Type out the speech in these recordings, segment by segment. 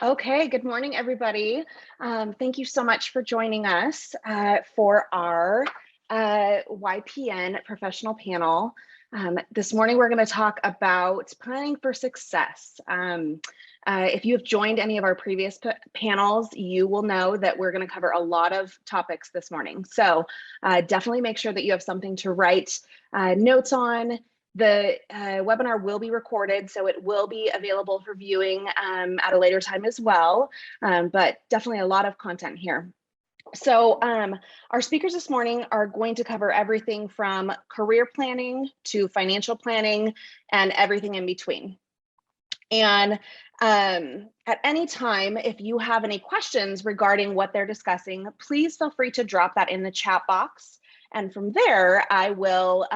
Okay, good morning, everybody. Thank you so much for joining us for our YPN Professional Panel. This morning, we're going to talk about planning for success. If you have joined any of our previous panels, you will know that we're going to cover a lot of topics this morning. So definitely make sure that you have something to write notes on. The webinar will be recorded, so it will be available for viewing at a later time as well, but definitely a lot of content here. So our speakers this morning are going to cover everything from career planning to financial planning and everything in between. And at any time, if you have any questions regarding what they're discussing, please feel free to drop that in the chat box. And from there, I will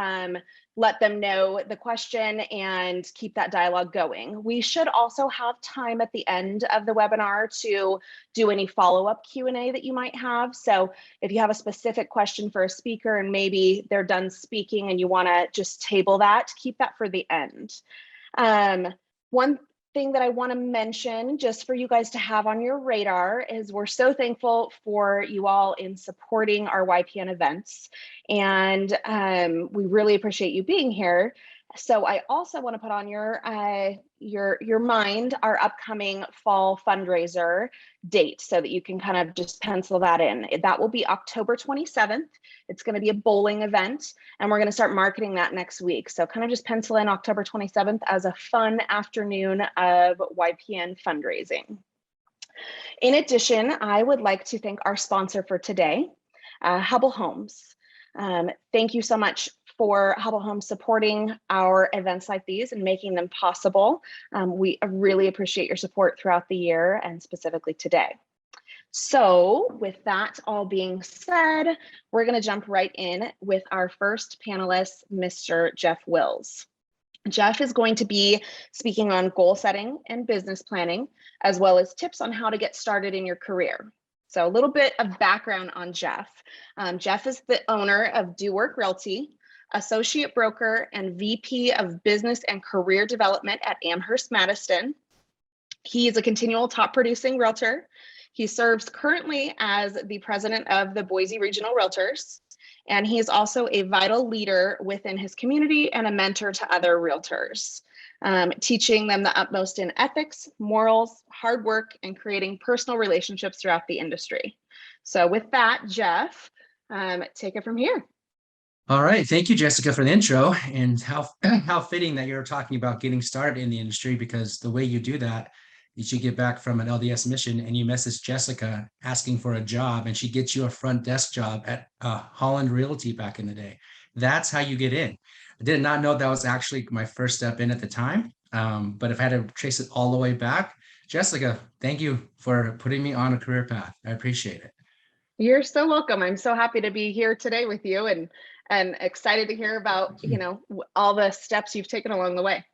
let them know the question and keep that dialogue going. We should also have time at the end of the webinar to do any follow-up Q&A that you might have. So if you have a specific question for a speaker and maybe they're done speaking and you want to just table that, keep that for the end. One thing that I want to mention just for you guys to have on your radar is we're so thankful for you all in supporting our YPN events, and we really appreciate you being here. So I also want to put on your mind our upcoming fall fundraiser date so that you can kind of just pencil that in. That will be October 27th. It's going to be a bowling event, and we're going to start marketing that next week. So kind of just pencil in October 27th as a fun afternoon of YPN fundraising. In addition, I would like to thank our sponsor for today, Hubble Homes. Thank you so much for Hubble Homes supporting our events like these and making them possible. We really appreciate your support throughout the year and specifically today. So with that all being said, we're going to jump right in with our first panelist, Mr. Jeff Wills. Jeff is going to be speaking on goal setting and business planning, as well as tips on how to get started in your career. So a little bit of background on Jeff. Jeff is the owner of Do Work Realty, associate broker and VP of Business and Career Development at Amherst Madison. He is a continual top producing realtor. He serves currently as the president of the Boise Regional Realtors, and he is also a vital leader within his community and a mentor to other realtors, teaching them the utmost in ethics, morals, hard work, and creating personal relationships throughout the industry. So with that, Jeff, take it from here. All right. Thank you, Jessica, for the intro, and how fitting that you're talking about getting started in the industry, because the way you do that is you get back from an LDS mission and you message Jessica asking for a job, and she gets you a front desk job at Holland Realty back in the day. That's how you get in. I did not know that was actually my first step in at the time, but if I had to trace it all the way back, Jessica, thank you for putting me on a career path. I appreciate it. You're so welcome. I'm so happy to be here today with you and excited to hear about, all the steps you've taken along the way.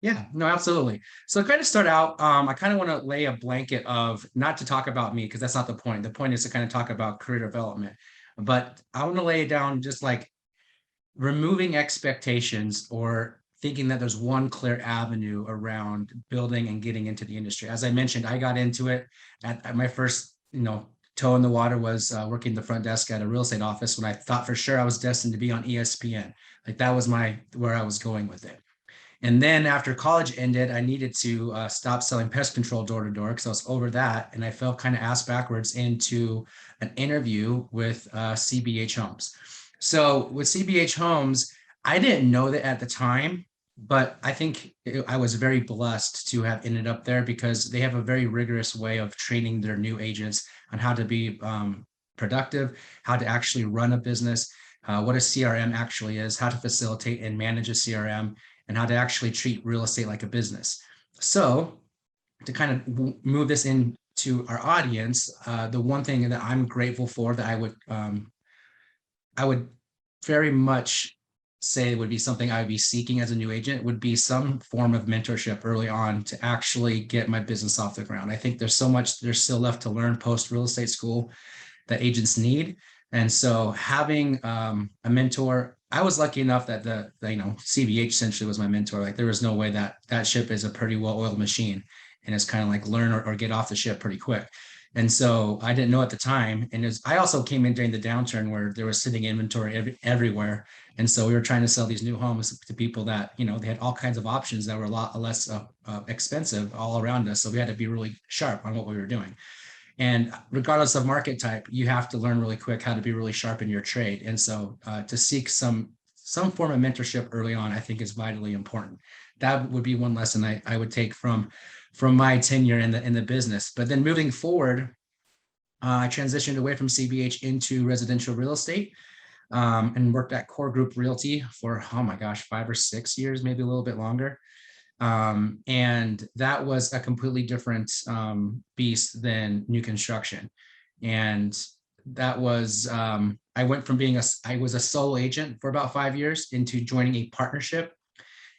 Yeah, no, absolutely. So kind of start out, I kind of want to lay a blanket of, not to talk about me, because that's not the point. The point is to kind of talk about career development. But I want to lay down just like removing expectations or thinking that there's one clear avenue around building and getting into the industry. As I mentioned, I got into it at my first, toe in the water was working the front desk at a real estate office when I thought for sure I was destined to be on ESPN. Like that was where I was going with it. And then after college ended, I needed to stop selling pest control door to door because I was over that. And I fell kind of ass backwards into an interview with CBH Homes. So with CBH Homes, I didn't know that at the time, but I think I was very blessed to have ended up there because they have a very rigorous way of training their new agents on how to be productive, how to actually run a business, what a CRM actually is, how to facilitate and manage a CRM, and how to actually treat real estate like a business. So to kind of move this into our audience, the one thing that I'm grateful for that I would very much say would be something I would be seeking as a new agent would be some form of mentorship early on to actually get my business off the ground. I think there's still left to learn post real estate school that agents need. And so having a mentor, I was lucky enough that the CBH essentially was my mentor. Like there was no way that ship is a pretty well-oiled machine. and it's kind of like learn or get off the ship pretty quick. And so I didn't know at the time. And I also came in during the downturn where there was sitting inventory everywhere. And so we were trying to sell these new homes to people that, you know, they had all kinds of options that were a lot less expensive all around us. So we had to be really sharp on what we were doing. And regardless of market type, you have to learn really quick how to be really sharp in your trade. And so to seek some form of mentorship early on, I think is vitally important. That would be one lesson I would take from my tenure in the business. But then moving forward, I transitioned away from CBH into residential real estate, and worked at Core Group Realty for, oh my gosh, 5 or 6 years, maybe a little bit longer. And that was a completely different beast than new construction. And that was, I went from I was a sole agent for about 5 years into joining a partnership,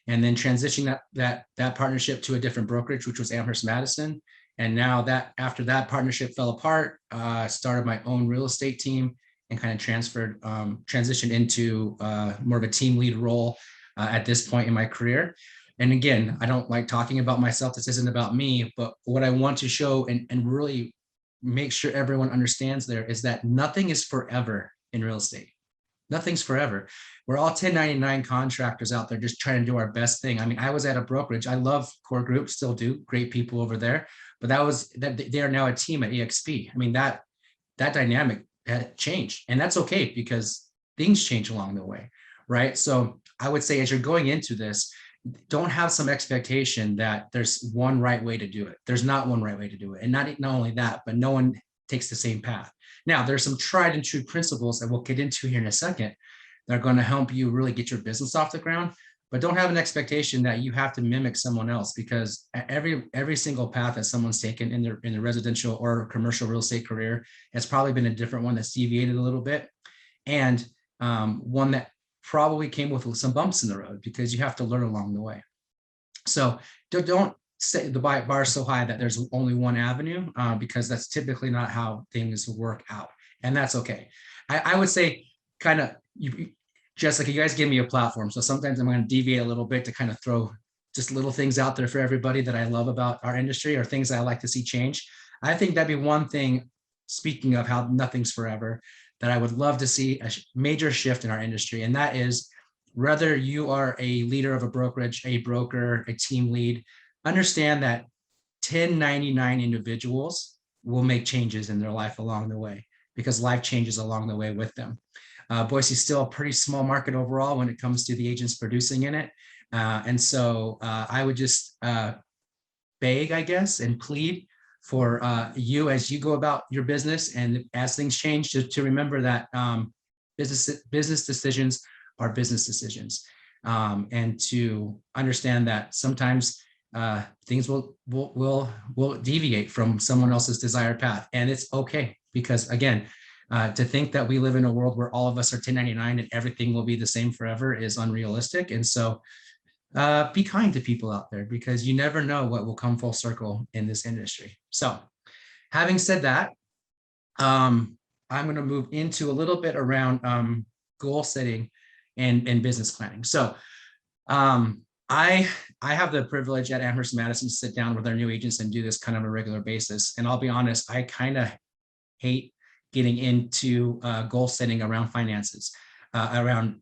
and then transitioning that partnership to a different brokerage, which was Amherst Madison. And now after that partnership fell apart, started my own real estate team and kind of transitioned into more of a team lead role at this point in my career. And again, I don't like talking about myself. This isn't about me, but what I want to show and really make sure everyone understands there is that nothing is forever in real estate. Nothing's forever. We're all 1099 contractors out there just trying to do our best thing. I mean, I was at a brokerage. I love Core Group, still do, great people over there, but they are now a team at EXP. I mean, that dynamic had changed, and that's okay because things change along the way, right? So I would say as you're going into this, don't have some expectation that there's one right way to do it. There's not one right way to do it. And not only that, but no one takes the same path. Now, there's some tried and true principles that we'll get into here in a second that are going to help you really get your business off the ground, but don't have an expectation that you have to mimic someone else, because every single path that someone's taken in the residential or commercial real estate career has probably been a different one that's deviated a little bit, and one that probably came with some bumps in the road because you have to learn along the way. So don't set the bar so high that there's only one avenue, because that's typically not how things work out. And that's okay. I would say kind of, Jessica, you guys give me a platform. So sometimes I'm going to deviate a little bit to kind of throw just little things out there for everybody that I love about our industry or things I like to see change. I think that'd be one thing, speaking of how nothing's forever, that I would love to see a major shift in our industry. And that is, whether you are a leader of a brokerage, a broker, a team lead, understand that 1099 individuals will make changes in their life along the way, because life changes along the way with them. Boise's still a pretty small market overall when it comes to the agents producing in it. And so I would just beg, I guess, and plead for you as you go about your business and as things change, to remember that business decisions are business decisions, and to understand that sometimes things will deviate from someone else's desired path, and it's okay, because again, to think that we live in a world where all of us are 1099 and everything will be the same forever is unrealistic. And so be kind to people out there, because you never know what will come full circle in this industry. So having said that, I'm going to move into a little bit around goal setting and business planning. So I have the privilege at Amherst Madison to sit down with our new agents and do this kind of a regular basis. And I'll be honest, I kind of hate getting into goal setting around finances, around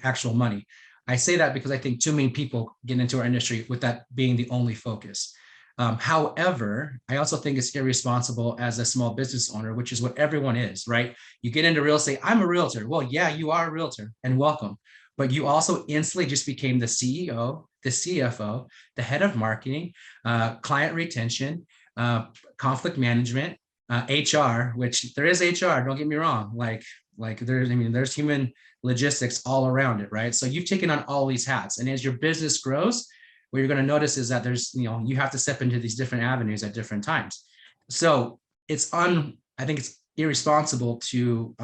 actual money. I say that because I think too many people get into our industry with that being the only focus. However, I also think it's irresponsible as a small business owner, which is what everyone is, right? You get into real estate, I'm a realtor. Well, yeah, you are a realtor, and welcome. But you also instantly just became the CEO, the CFO, the head of marketing, client retention, conflict management, HR, which there is HR, don't get me wrong. Like there's human logistics all around it, right? So you've taken on all these hats. And as your business grows, what you're going to notice is that there's, you have to step into these different avenues at different times. So I think it's irresponsible to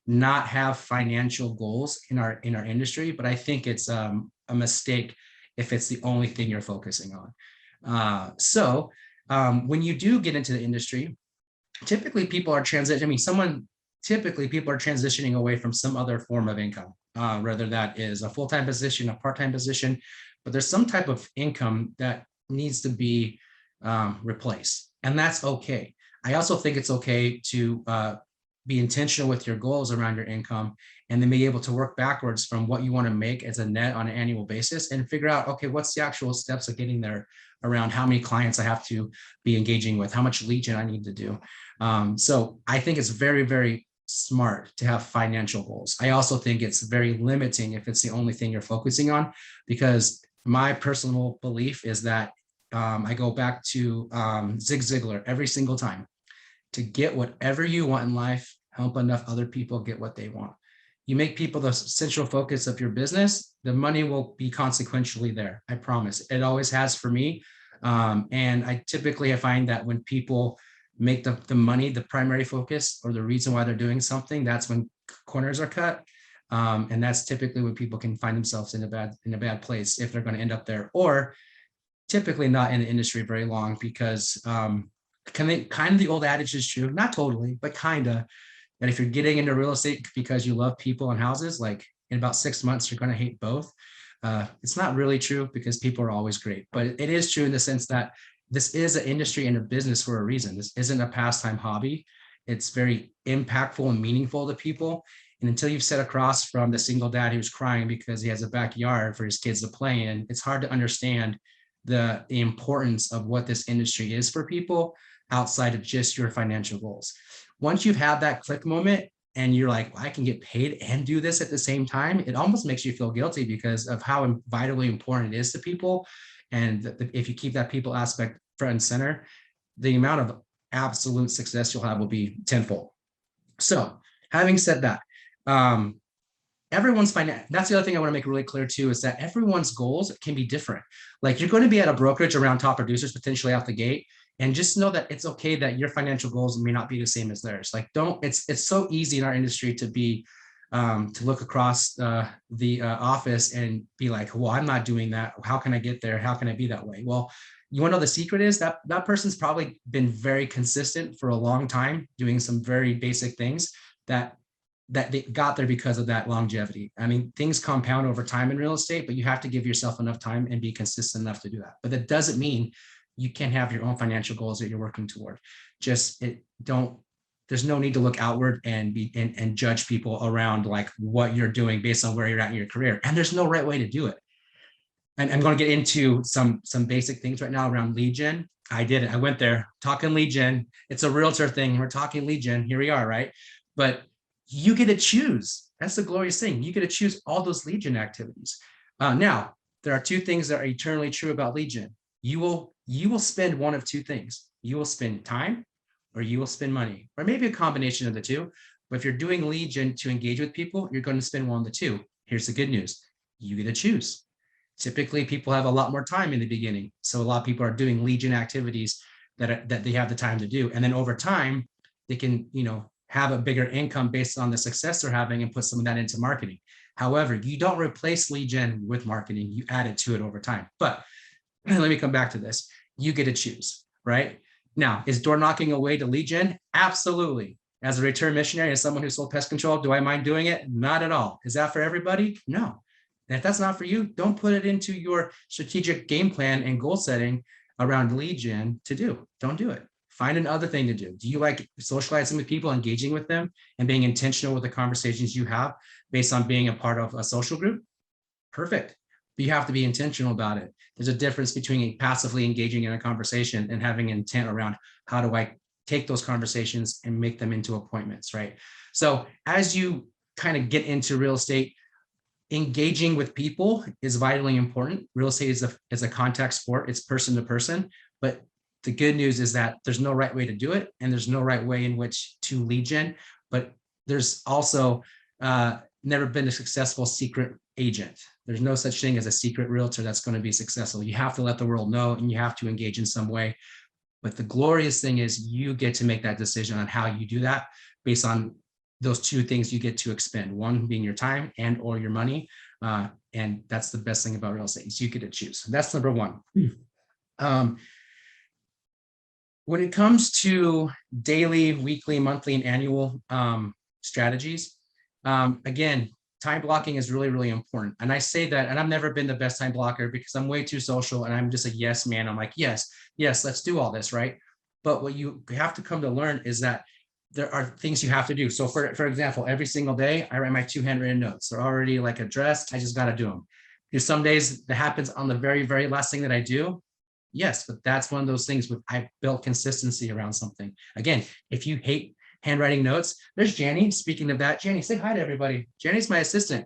not have financial goals in our industry, but I think it's a mistake if it's the only thing you're focusing on. So when you do get into the industry, typically people are transitioning away from some other form of income, whether that is a full-time position, a part-time position, but there's some type of income that needs to be replace. And that's okay. I also think it's okay to be intentional with your goals around your income, and then be able to work backwards from what you want to make as a net on an annual basis and figure out, okay, what's the actual steps of getting there around how many clients I have to be engaging with, how much lead gen I need to do. So I think it's very, very smart to have financial goals. I also think it's very limiting if it's the only thing you're focusing on, because my personal belief is that I go back to Zig Ziglar every single time. To get whatever you want in life, help enough other people get what they want. You make people the central focus of your business, the money will be consequentially there. I promise. It always has for me. And I typically find that when people make the money the primary focus or the reason why they're doing something, that's when corners are cut. And that's typically when people can find themselves in a bad place if they're going to end up there, or typically not in the industry very long, because kind of the old adage is true, not totally, but kind of, that if you're getting into real estate because you love people and houses, like in about 6 months, you're going to hate both. It's not really true, because people are always great, but it is true in the sense that this is an industry and a business for a reason. This isn't a pastime hobby. It's very impactful and meaningful to people. And until you've set across from the single dad who's crying because he has a backyard for his kids to play in, it's hard to understand the importance of what this industry is for people outside of just your financial goals. Once you've had that click moment and you're like, well, I can get paid and do this at the same time, it almost makes you feel guilty because of how vitally important it is to people. And if you keep that people aspect front and center, the amount of absolute success you'll have will be tenfold. So having said that, everyone's finance. That's the other thing I want to make really clear too, is that everyone's goals can be different. Like, you're going to be at a brokerage around top producers potentially out the gate, and just know that it's okay that your financial goals may not be the same as theirs. Like, it's so easy in our industry to be to look across the office and be like, well, I'm not doing that. How can I get there? How can I be that way? Well, you want to know the secret is that that person's probably been very consistent for a long time, doing some very basic things that they got there because of that longevity. I mean, things compound over time in real estate, but you have to give yourself enough time and be consistent enough to do that. But that doesn't mean you can't have your own financial goals that you're working toward. There's no need to look outward and judge people around like what you're doing based on where you're at in your career. And there's no right way to do it. And I'm going to get into some basic things right now around lead gen. I did it. I went there talking lead gen. It's a realtor thing. We're talking lead gen. Here we are, right? But you get to choose. That's the glorious thing. You get to choose all those lead gen activities. Now, there are two things that are eternally true about lead gen. You will spend one of two things. You will spend time, or you will spend money, or maybe a combination of the two. But if you're doing lead gen to engage with people, you're going to spend one of the two. Here's the good news. You get to choose. Typically, people have a lot more time in the beginning. So a lot of people are doing lead gen activities that they have the time to do. And then over time, they can, have a bigger income based on the success they're having and put some of that into marketing. However, you don't replace lead gen with marketing. You add it to it over time. But let me come back to this. You get to choose, right? Now, is door knocking a way to lead gen? Absolutely. As a return missionary, as someone who sold pest control, do I mind doing it? Not at all. Is that for everybody? No. And if that's not for you, don't put it into your strategic game plan and goal setting around lead gen to do. Don't do it. Find another thing to do. Do you like socializing with people, engaging with them, and being intentional with the conversations you have based on being a part of a social group? Perfect. But you have to be intentional about it. There's a difference between passively engaging in a conversation and having intent around how do I take those conversations and make them into appointments, right? So as you kind of get into real estate, engaging with people is vitally important. Real estate is a contact sport. It's person to person, but the good news is that there's no right way to do it, and there's no right way in which to lead gen, but there's also never been a successful secret agent. There's no such thing as a secret realtor that's going to be successful. You have to let the world know, and you have to engage in some way. But the glorious thing is you get to make that decision on how you do that based on those two things you get to expend, one being your time and or your money. And that's the best thing about real estate, is you get to choose. That's number one. When it comes to daily, weekly, monthly, and annual strategies, again, time blocking is really, really important. And I say that, and I've never been the best time blocker because I'm way too social and I'm just a yes man. I'm like, yes, let's do all this, right? But what you have to come to learn is that there are things you have to do. So for example, every single day, I write my 2 handwritten notes. They're already like addressed. I just got to do them. Because some days that happens on the very, very last thing that I do. Yes, but that's one of those things with I built consistency around something. Again, if you hate handwriting notes, there's Janny. Speaking of that, Janny, say hi to everybody. Janny's my assistant.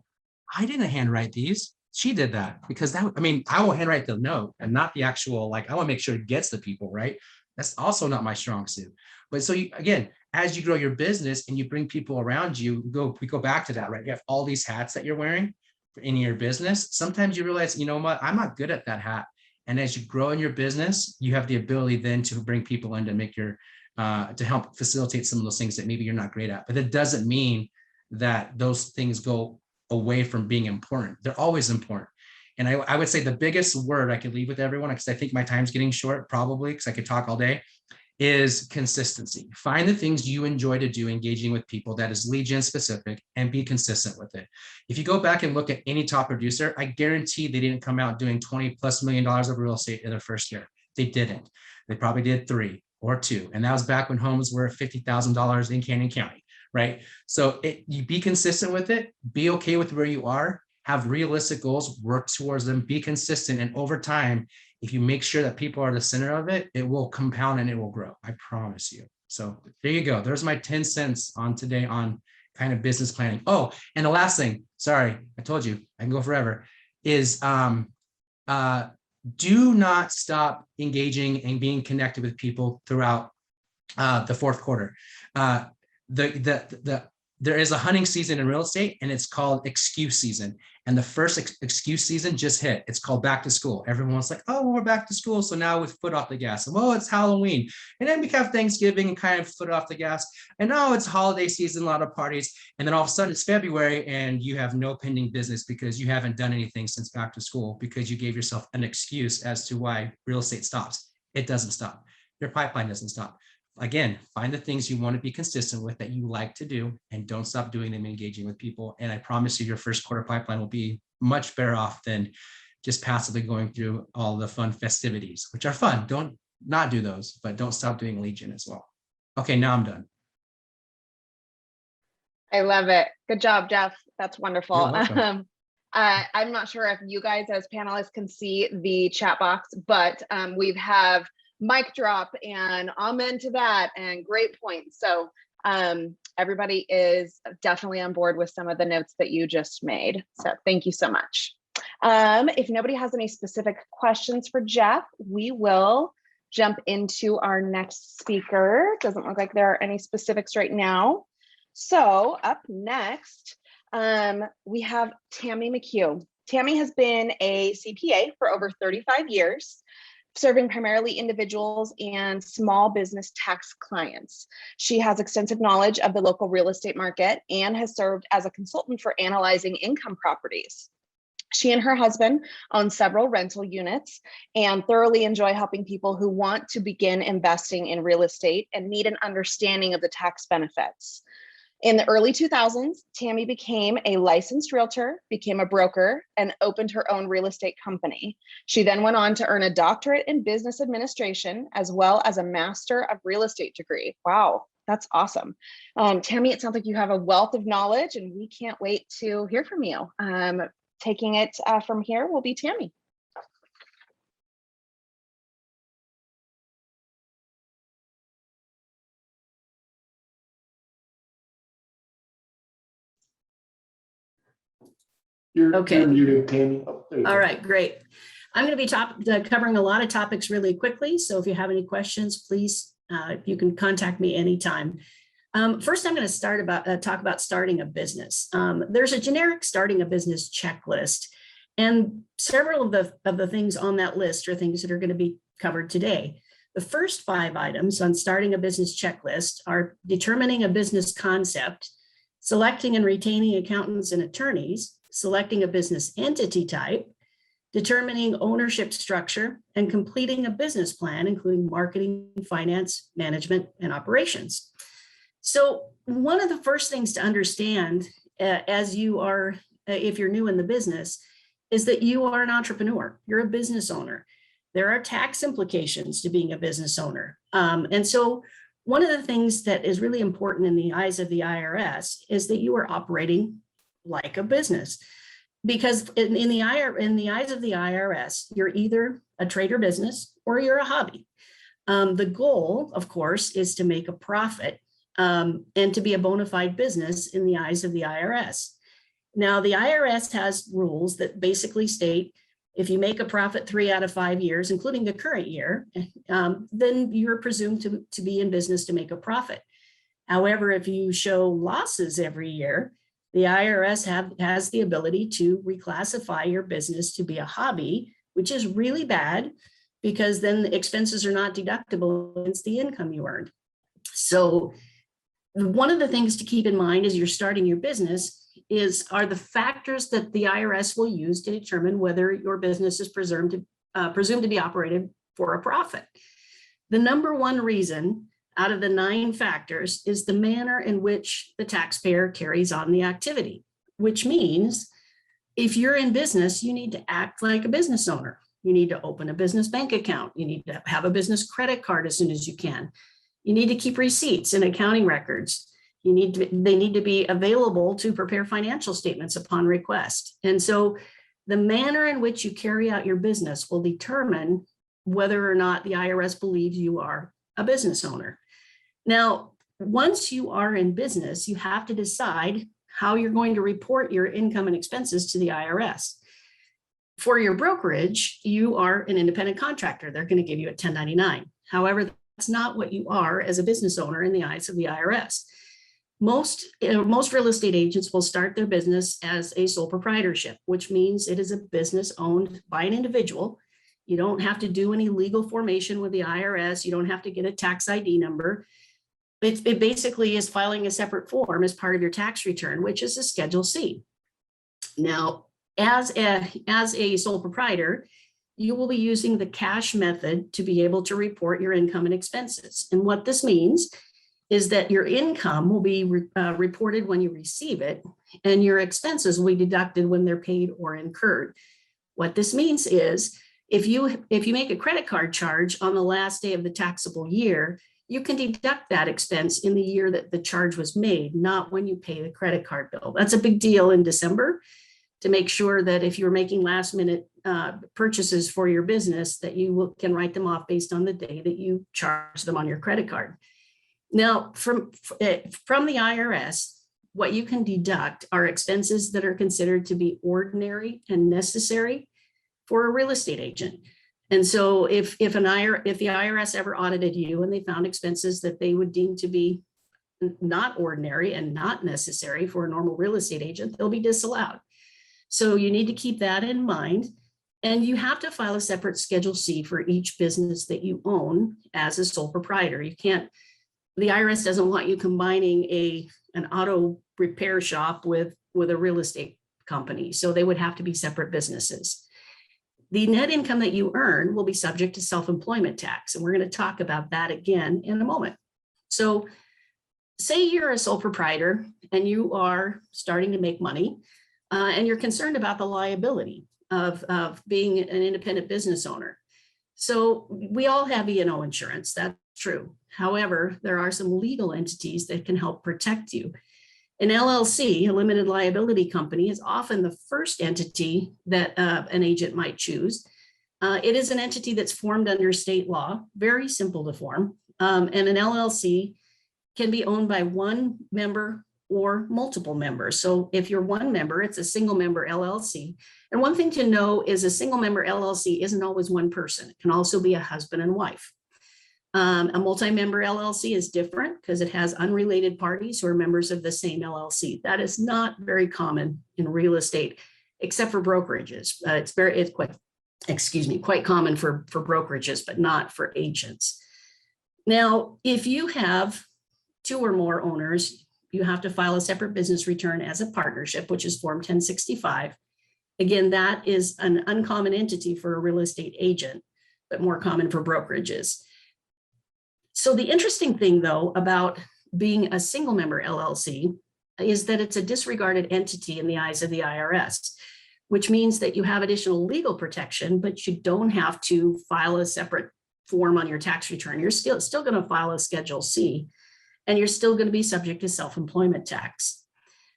I didn't handwrite these. She did that because that, I mean, I will handwrite the note and not the actual, like, I want to make sure it gets the people, right? That's also not my strong suit. But so you, again, as you grow your business and you bring people around you, we go back to that, right? You have all these hats that you're wearing in your business. Sometimes you realize, you know what, I'm not good at that hat. And as you grow in your business, you have the ability then to bring people in to make your, to help facilitate some of those things that maybe you're not great at. But it doesn't mean that those things go away from being important. They're always important. And I would say the biggest word I could leave with everyone, because I think my time's getting short, probably, because I could talk all day, is consistency. Find the things you enjoy to do, engaging with people that is lead gen specific, and be consistent with it. If you go back and look at any top producer, I guarantee they didn't come out doing $20+ million of real estate in their first year. They didn't. They probably did 3 or 2. And that was back when homes were $50,000 in Canyon County, right? So you be consistent with it, be okay with where you are, have realistic goals, work towards them, be consistent. And over time, if you make sure that people are the center of it, it will compound and it will grow. I promise you. So there you go. There's my 10 cents on today on kind of business planning. Oh, and the last thing, sorry, I told you I can go forever, is do not stop engaging and being connected with people throughout the fourth quarter. There is a hunting season in real estate and it's called excuse season. And the first excuse season just hit. It's called back to school. Everyone's like, oh, we're back to school. So now with foot off the gas. Oh, it's Halloween. And then we have Thanksgiving and kind of foot off the gas. And now it's holiday season, a lot of parties. And then all of a sudden it's February and you have no pending business because you haven't done anything since back to school because you gave yourself an excuse as to why real estate stops. It doesn't stop. Your pipeline doesn't stop. Again, find the things you want to be consistent with that you like to do and don't stop doing them, engaging with people. And I promise you, your first quarter pipeline will be much better off than just passively going through all the fun festivities, which are fun. Don't not do those, but don't stop doing lead gen as well. Okay, now I'm done. I love it. Good job, Jeff. That's wonderful. You're welcome. I'm not sure if you guys as panelists can see the chat box, but we have mic drop and amen to that and great points. So everybody is definitely on board with some of the notes that you just made. So thank you so much. If nobody has any specific questions for Jeff, we will jump into our next speaker. Doesn't look like there are any specifics right now. So up next, we have Tammy McHugh. Tammy has been a CPA for over 35 years. Serving primarily individuals and small business tax clients. She has extensive knowledge of the local real estate market and has served as a consultant for analyzing income properties. She and her husband own several rental units and thoroughly enjoy helping people who want to begin investing in real estate and need an understanding of the tax benefits. In the early 2000s, Tammy became a licensed realtor, became a broker, and opened her own real estate company. She then went on to earn a doctorate in business administration, as well as a master of real estate degree. Wow, that's awesome. Tammy, it sounds like you have a wealth of knowledge, and we can't wait to hear from you. Taking it from here will be Tammy. Okay. All right, great. I'm going to be covering a lot of topics really quickly. So if you have any questions, please, you can contact me anytime. First, I'm going to talk about starting a business. There's a generic starting a business checklist, and several of the things on that list are things that are going to be covered today. The first 5 items on starting a business checklist are determining a business concept, selecting and retaining accountants and attorneys, selecting a business entity type, determining ownership structure, and completing a business plan, including marketing, finance, management, and operations. So one of the first things to understand as you are, if you're new in the business, is that you are an entrepreneur. You're a business owner. There are tax implications to being a business owner. And so one of the things that is really important in the eyes of the IRS is that you are operating like a business. Because in the eyes of the IRS, you're either a trade or business or you're a hobby. The goal, of course, is to make a profit and to be a bona fide business in the eyes of the IRS. Now, the IRS has rules that basically state if you make a profit 3 out of 5 years, including the current year, then you're presumed to be in business to make a profit. However, if you show losses every year, the IRS has the ability to reclassify your business to be a hobby, which is really bad because then the expenses are not deductible against the income you earned. So one of the things to keep in mind as you're starting your business are the factors that the IRS will use to determine whether your business is presumed to be operated for a profit. The number one reason out of the 9 factors is the manner in which the taxpayer carries on the activity, which means if you're in business, you need to act like a business owner. You need to open a business bank account. You need to have a business credit card as soon as you can. You need to keep receipts and accounting records. They need to be available to prepare financial statements upon request. And so the manner in which you carry out your business will determine whether or not the IRS believes you are a business owner. Now, once you are in business, you have to decide how you're going to report your income and expenses to the IRS. For your brokerage, you are an independent contractor. They're going to give you a 1099. However, that's not what you are as a business owner in the eyes of the IRS. Most real estate agents will start their business as a sole proprietorship, which means it is a business owned by an individual. You don't have to do any legal formation with the IRS. You don't have to get a tax ID number. It basically is filing a separate form as part of your tax return, which is a Schedule C. Now, as a sole proprietor, you will be using the cash method to be able to report your income and expenses. And what this means is that your income will be reported when you receive it, and your expenses will be deducted when they're paid or incurred. What this means is if you make a credit card charge on the last day of the taxable year, you can deduct that expense in the year that the charge was made, not when you pay the credit card bill. That's a big deal in December to make sure that if you're making last minute purchases for your business, that you can write them off based on the day that you charge them on your credit card. Now, from the IRS, what you can deduct are expenses that are considered to be ordinary and necessary for a real estate agent. And so if the IRS ever audited you and they found expenses that they would deem to be not ordinary and not necessary for a normal real estate agent, they'll be disallowed. So you need to keep that in mind. And you have to file a separate Schedule C for each business that you own as a sole proprietor. The IRS doesn't want you combining an auto repair shop with a real estate company. So they would have to be separate businesses. The net income that you earn will be subject to self-employment tax. And we're going to talk about that again in a moment. So say you're a sole proprietor and you are starting to make money and you're concerned about the liability of being an independent business owner. So we all have E&O insurance, that's true. However, there are some legal entities that can help protect you. An LLC, a limited liability company, is often the first entity that an agent might choose. It is an entity that's formed under state law, very simple to form, and an LLC can be owned by one member or multiple members. So if you're one member, it's a single member LLC. And one thing to know is a single member LLC isn't always one person. It can also be a husband and wife. A multi-member LLC is different because it has unrelated parties who are members of the same LLC. That is not very common in real estate, except for brokerages. It's quite common for brokerages, but not for agents. Now, if you have 2 or more owners, you have to file a separate business return as a partnership, which is Form 1065. Again, that is an uncommon entity for a real estate agent, but more common for brokerages. So the interesting thing, though, about being a single member LLC is that it's a disregarded entity in the eyes of the IRS, which means that you have additional legal protection, but you don't have to file a separate form on your tax return. You're still going to file a Schedule C, and you're still going to be subject to self-employment tax.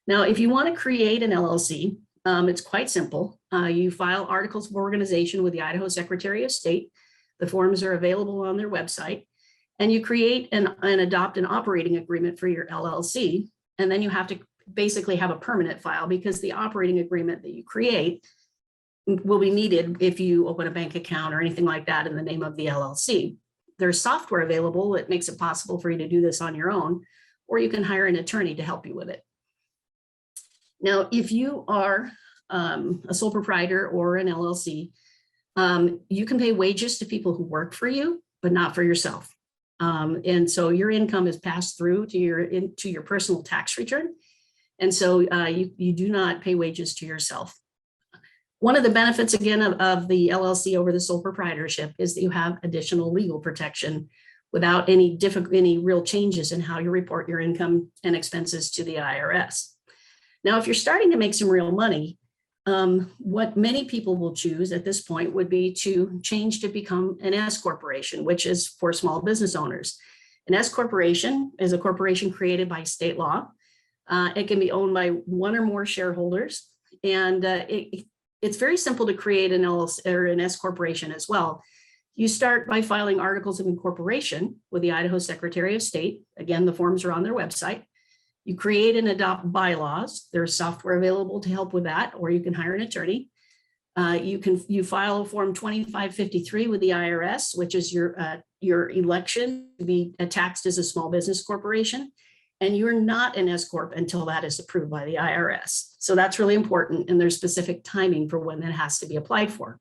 Now, if you want to create an LLC, it's quite simple. You file articles of organization with the Idaho Secretary of State. The forms are available on their website, and you create and adopt an operating agreement for your LLC. And then you have to basically have a permanent file, because the operating agreement that you create will be needed if you open a bank account or anything like that in the name of the LLC. There's software available that makes it possible for you to do this on your own, or you can hire an attorney to help you with it. Now, if you are a sole proprietor or an LLC, you can pay wages to people who work for you, but not for yourself. And so your income is passed through to your personal tax return. And so you do not pay wages to yourself. One of the benefits, again, of the LLC over the sole proprietorship is that you have additional legal protection without any real changes in how you report your income and expenses to the IRS. Now, if you're starting to make some real money, what many people will choose at this point would be to change to become an S corporation, which is for small business owners. An S corporation is a corporation created by state law. It can be owned by one or more shareholders, and it's very simple to create an LLC or an S corporation as well. You start by filing articles of incorporation with the Idaho Secretary of State. Again, the forms are on their website. You create and adopt bylaws. There's software available to help with that, or you can hire an attorney. You file a Form 2553 with the IRS, which is your election to be taxed as a small business corporation. And you're not an S corp until that is approved by the IRS. So that's really important, and there's specific timing for when that has to be applied for.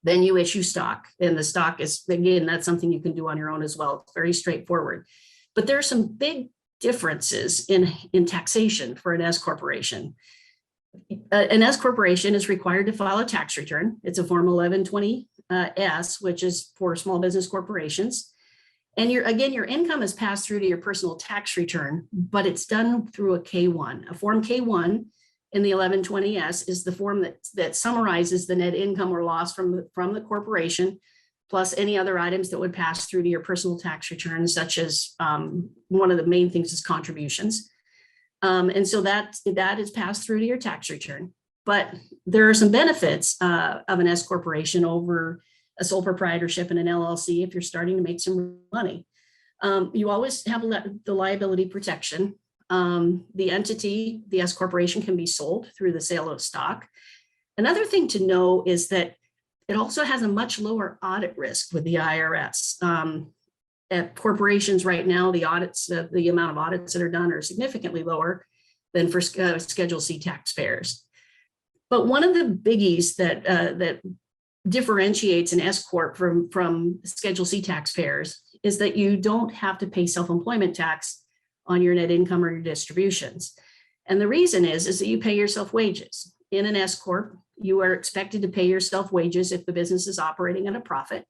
Then you issue stock, and the stock is, again, that's something you can do on your own as well. It's very straightforward. But there are some big differences in taxation for an S corporation. An S corporation is required to file a tax return. It's a Form 1120S, which is for small business corporations. And your income is passed through to your personal tax return, but it's done through a K1. A Form K1 in the 1120S is the form that summarizes the net income or loss from the corporation, plus any other items that would pass through to your personal tax return, such as one of the main things is contributions. And so that is passed through to your tax return. But there are some benefits of an S corporation over a sole proprietorship and an LLC if you're starting to make some money. You always have the liability protection. The entity, the S corporation, can be sold through the sale of stock. Another thing to know is that it also has a much lower audit risk with the IRS. At corporations right now, the amount of audits that are done are significantly lower than for Schedule C taxpayers. But one of the biggies that differentiates an S corp from Schedule C taxpayers is that you don't have to pay self-employment tax on your net income or your distributions. And the reason is that you pay yourself wages. In an S corp, you are expected to pay yourself wages if the business is operating at a profit.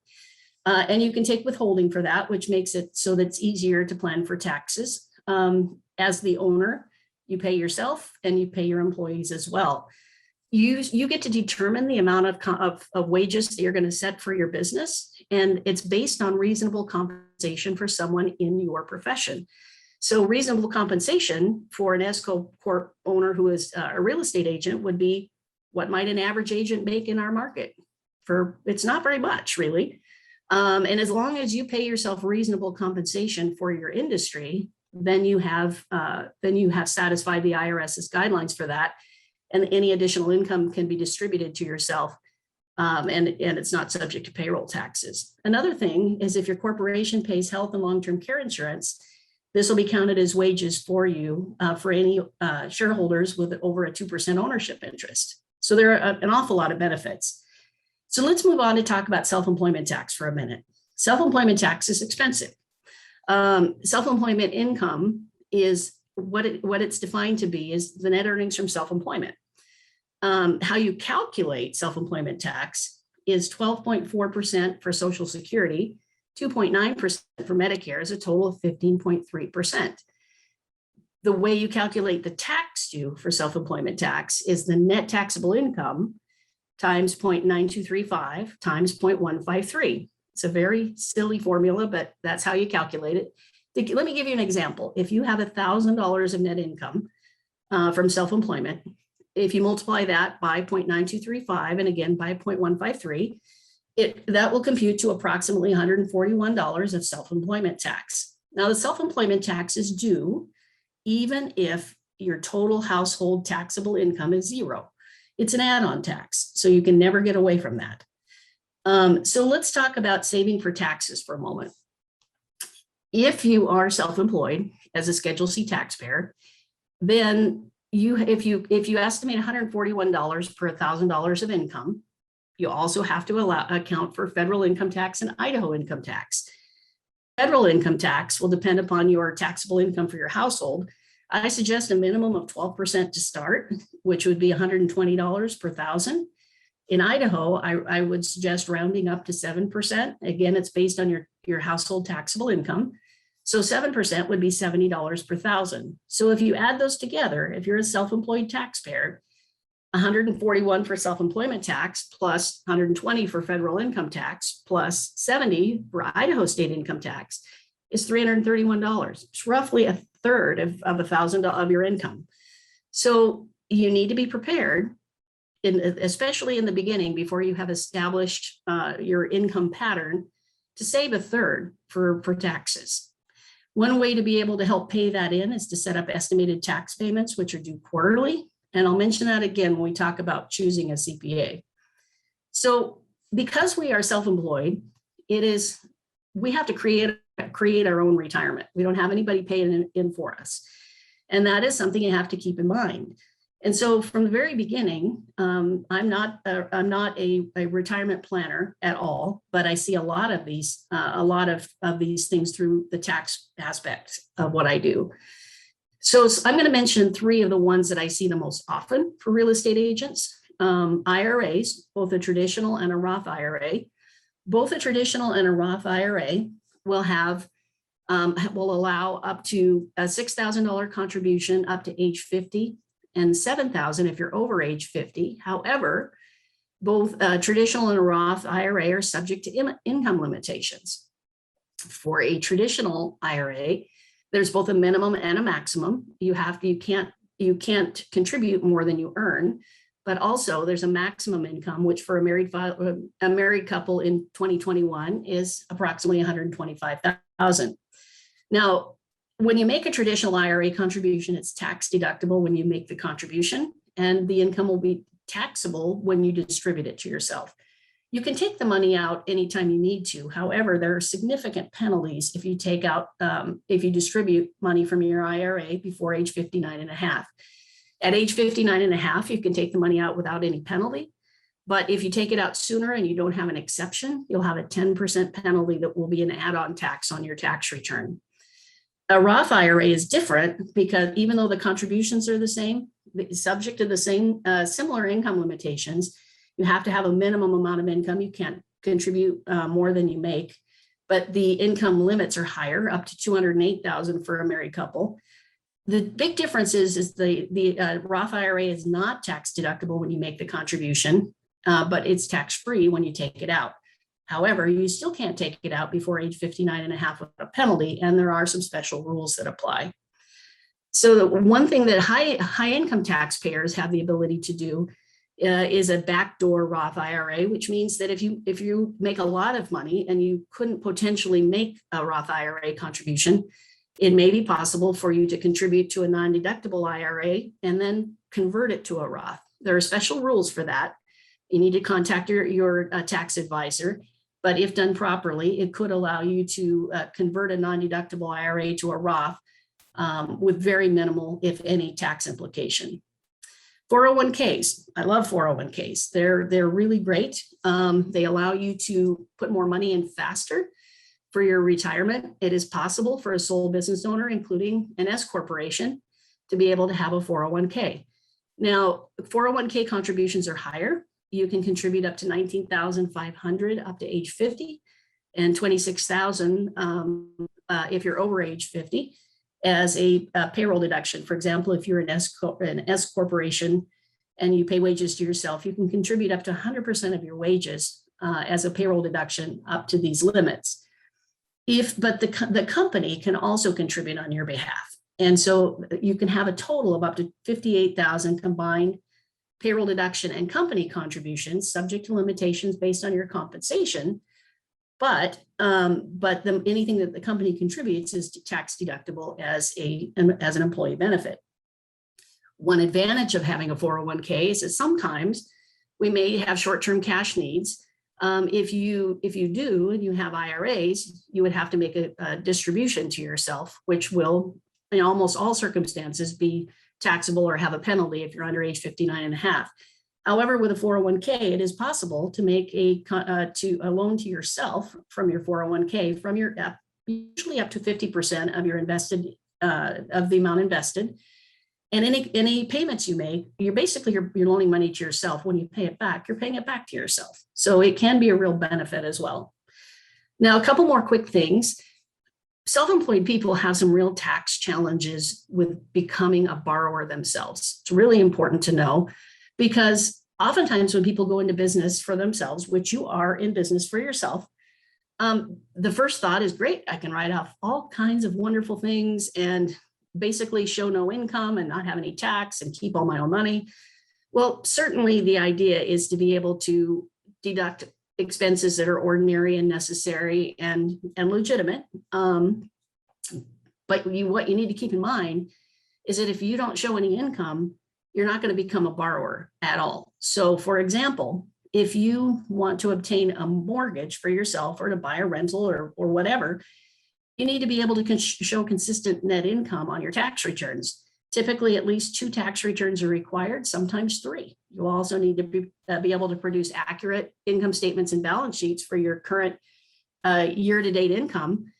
And you can take withholding for that, which makes it so that it's easier to plan for taxes. As the owner, you pay yourself and you pay your employees as well. You get to determine the amount of wages that you're going to set for your business, and it's based on reasonable compensation for someone in your profession. So reasonable compensation for an S corp owner who is a real estate agent would be, what might an average agent make in our market? It's not very much, really. And as long as you pay yourself reasonable compensation for your industry, then you have satisfied the IRS's guidelines for that. And any additional income can be distributed to yourself, and it's not subject to payroll taxes. Another thing is if your corporation pays health and long-term care insurance, this will be counted as wages for you for any shareholders with over a 2% ownership interest. So there are an awful lot of benefits. So let's move on to talk about self-employment tax for a minute. Self-employment tax is expensive. Self-employment income is what it's defined to be is the net earnings from self-employment. How you calculate self-employment tax is 12.4% for Social Security, 2.9% for Medicare, is a total of 15.3%. the way you calculate the tax due for self-employment tax is the net taxable income times 0.9235 times 0.153. It's a very silly formula, but that's how you calculate it. Let me give you an example. If you have $1,000 of net income from self-employment, if you multiply that by 0.9235 and again by 0.153, that will compute to approximately $141 of self-employment tax. Now, the self-employment tax is due even if your total household taxable income is zero. It's an add-on tax, so you can never get away from that. So let's talk about saving for taxes for a moment. If you are self-employed as a Schedule C taxpayer, then if you estimate $141 per $1,000 of income, you also have to account for federal income tax and Idaho income tax. Federal income tax will depend upon your taxable income for your household. I suggest a minimum of 12% to start, which would be $120 per thousand. In Idaho, I would suggest rounding up to 7%. Again, it's based on your household taxable income. So 7% would be $70 per thousand. So if you add those together, if you're a self-employed taxpayer, 141 for self-employment tax plus 120 for federal income tax plus 70 for Idaho state income tax is $331. It's roughly a third of $1,000 of your income. So you need to be prepared, especially in the beginning before you have established your income pattern, to save a third for taxes. One way to be able to help pay that in is to set up estimated tax payments, which are due quarterly. And I'll mention that again when we talk about choosing a CPA. So because we are self-employed, we have to create our own retirement. We don't have anybody paying in for us. And that is something you have to keep in mind. And so from the very beginning, I'm not a retirement planner at all, but I see a lot of these things through the tax aspect of what I do. So I'm going to mention three of the ones that I see the most often for real estate agents. IRAs, both a traditional and a Roth IRA. Both a traditional and a Roth IRA will allow up to a $6,000 contribution up to age 50 and $7,000 if you're over age 50. However, both a traditional and a Roth IRA are subject to income limitations. For a traditional IRA, there's both a minimum and a maximum. You can't contribute more than you earn, but also there's a maximum income, which for a married couple in 2021 is approximately $125,000. Now, when you make a traditional IRA contribution, it's tax deductible when you make the contribution, and the income will be taxable when you distribute it to yourself. You can take the money out anytime you need to. However, there are significant penalties if you distribute money from your IRA before age 59 and a half. At age 59 and a half, you can take the money out without any penalty. But if you take it out sooner and you don't have an exception, you'll have a 10% penalty that will be an add-on tax on your tax return. A Roth IRA is different because even though the contributions are the same, subject to the same similar income limitations, you have to have a minimum amount of income. You can't contribute more than you make, but the income limits are higher, up to $208,000 for a married couple. The big difference is the Roth IRA is not tax deductible when you make the contribution, but it's tax-free when you take it out. However, you still can't take it out before age 59 and a half with a penalty, and there are some special rules that apply. So the one thing that high income taxpayers have the ability to do is a backdoor Roth IRA, which means that if you make a lot of money and you couldn't potentially make a Roth IRA contribution, it may be possible for you to contribute to a non-deductible IRA and then convert it to a Roth. There are special rules for that. You need to contact your tax advisor, but if done properly, it could allow you to convert a non-deductible IRA to a Roth with very minimal, if any, tax implication. 401ks, I love 401ks. They're really great. They allow you to put more money in faster for your retirement. It is possible for a sole business owner, including an S corporation, to be able to have a 401k. Now, 401k contributions are higher. You can contribute up to $19,500 up to age 50 and $26,000 if you're over age 50. as a payroll deduction. For example, if you're an S corporation and you pay wages to yourself, you can contribute up to 100% of your wages as a payroll deduction up to these limits. But the company can also contribute on your behalf. And so you can have a total of up to $58,000 combined payroll deduction and company contributions, subject to limitations based on your compensation. But anything that the company contributes is tax deductible as an employee benefit. One advantage of having a 401k is that sometimes we may have short-term cash needs. If you do and you have IRAs, you would have to make a distribution to yourself, which will, in almost all circumstances, be taxable or have a penalty if you're under age 59 and a half. However, with a 401k, it is possible to make a loan to yourself from your 401k from your usually up to 50% of your invested of the amount invested. And any payments you make, you're loaning money to yourself. When you pay it back, you're paying it back to yourself. So it can be a real benefit as well. Now, a couple more quick things. Self-employed people have some real tax challenges with becoming a borrower themselves. It's really important to know, because oftentimes when people go into business for themselves, which you are in business for yourself, the first thought is, great, I can write off all kinds of wonderful things and basically show no income and not have any tax and keep all my own money. Well, certainly the idea is to be able to deduct expenses that are ordinary and necessary and legitimate. But what you need to keep in mind is that if you don't show any income, you're not going to become a borrower at all. So for example, if you want to obtain a mortgage for yourself or to buy a rental or whatever, you need to be able to show consistent net income on your tax returns. Typically, at least 2 tax returns are required, sometimes 3. You also need to be able to produce accurate income statements and balance sheets for your current year-to-date income.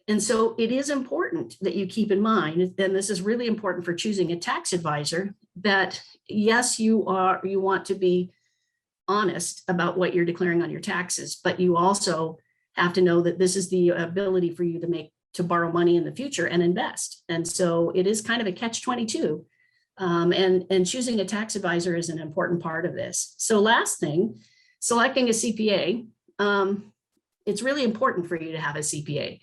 And so it is important that you keep in mind, and this is really important for choosing a tax advisor, that yes, you want to be honest about what you're declaring on your taxes, but you also have to know that this is the ability for you to borrow money in the future and invest. And so it is kind of a catch-22. And choosing a tax advisor is an important part of this. So last thing, selecting a CPA. It's really important for you to have a CPA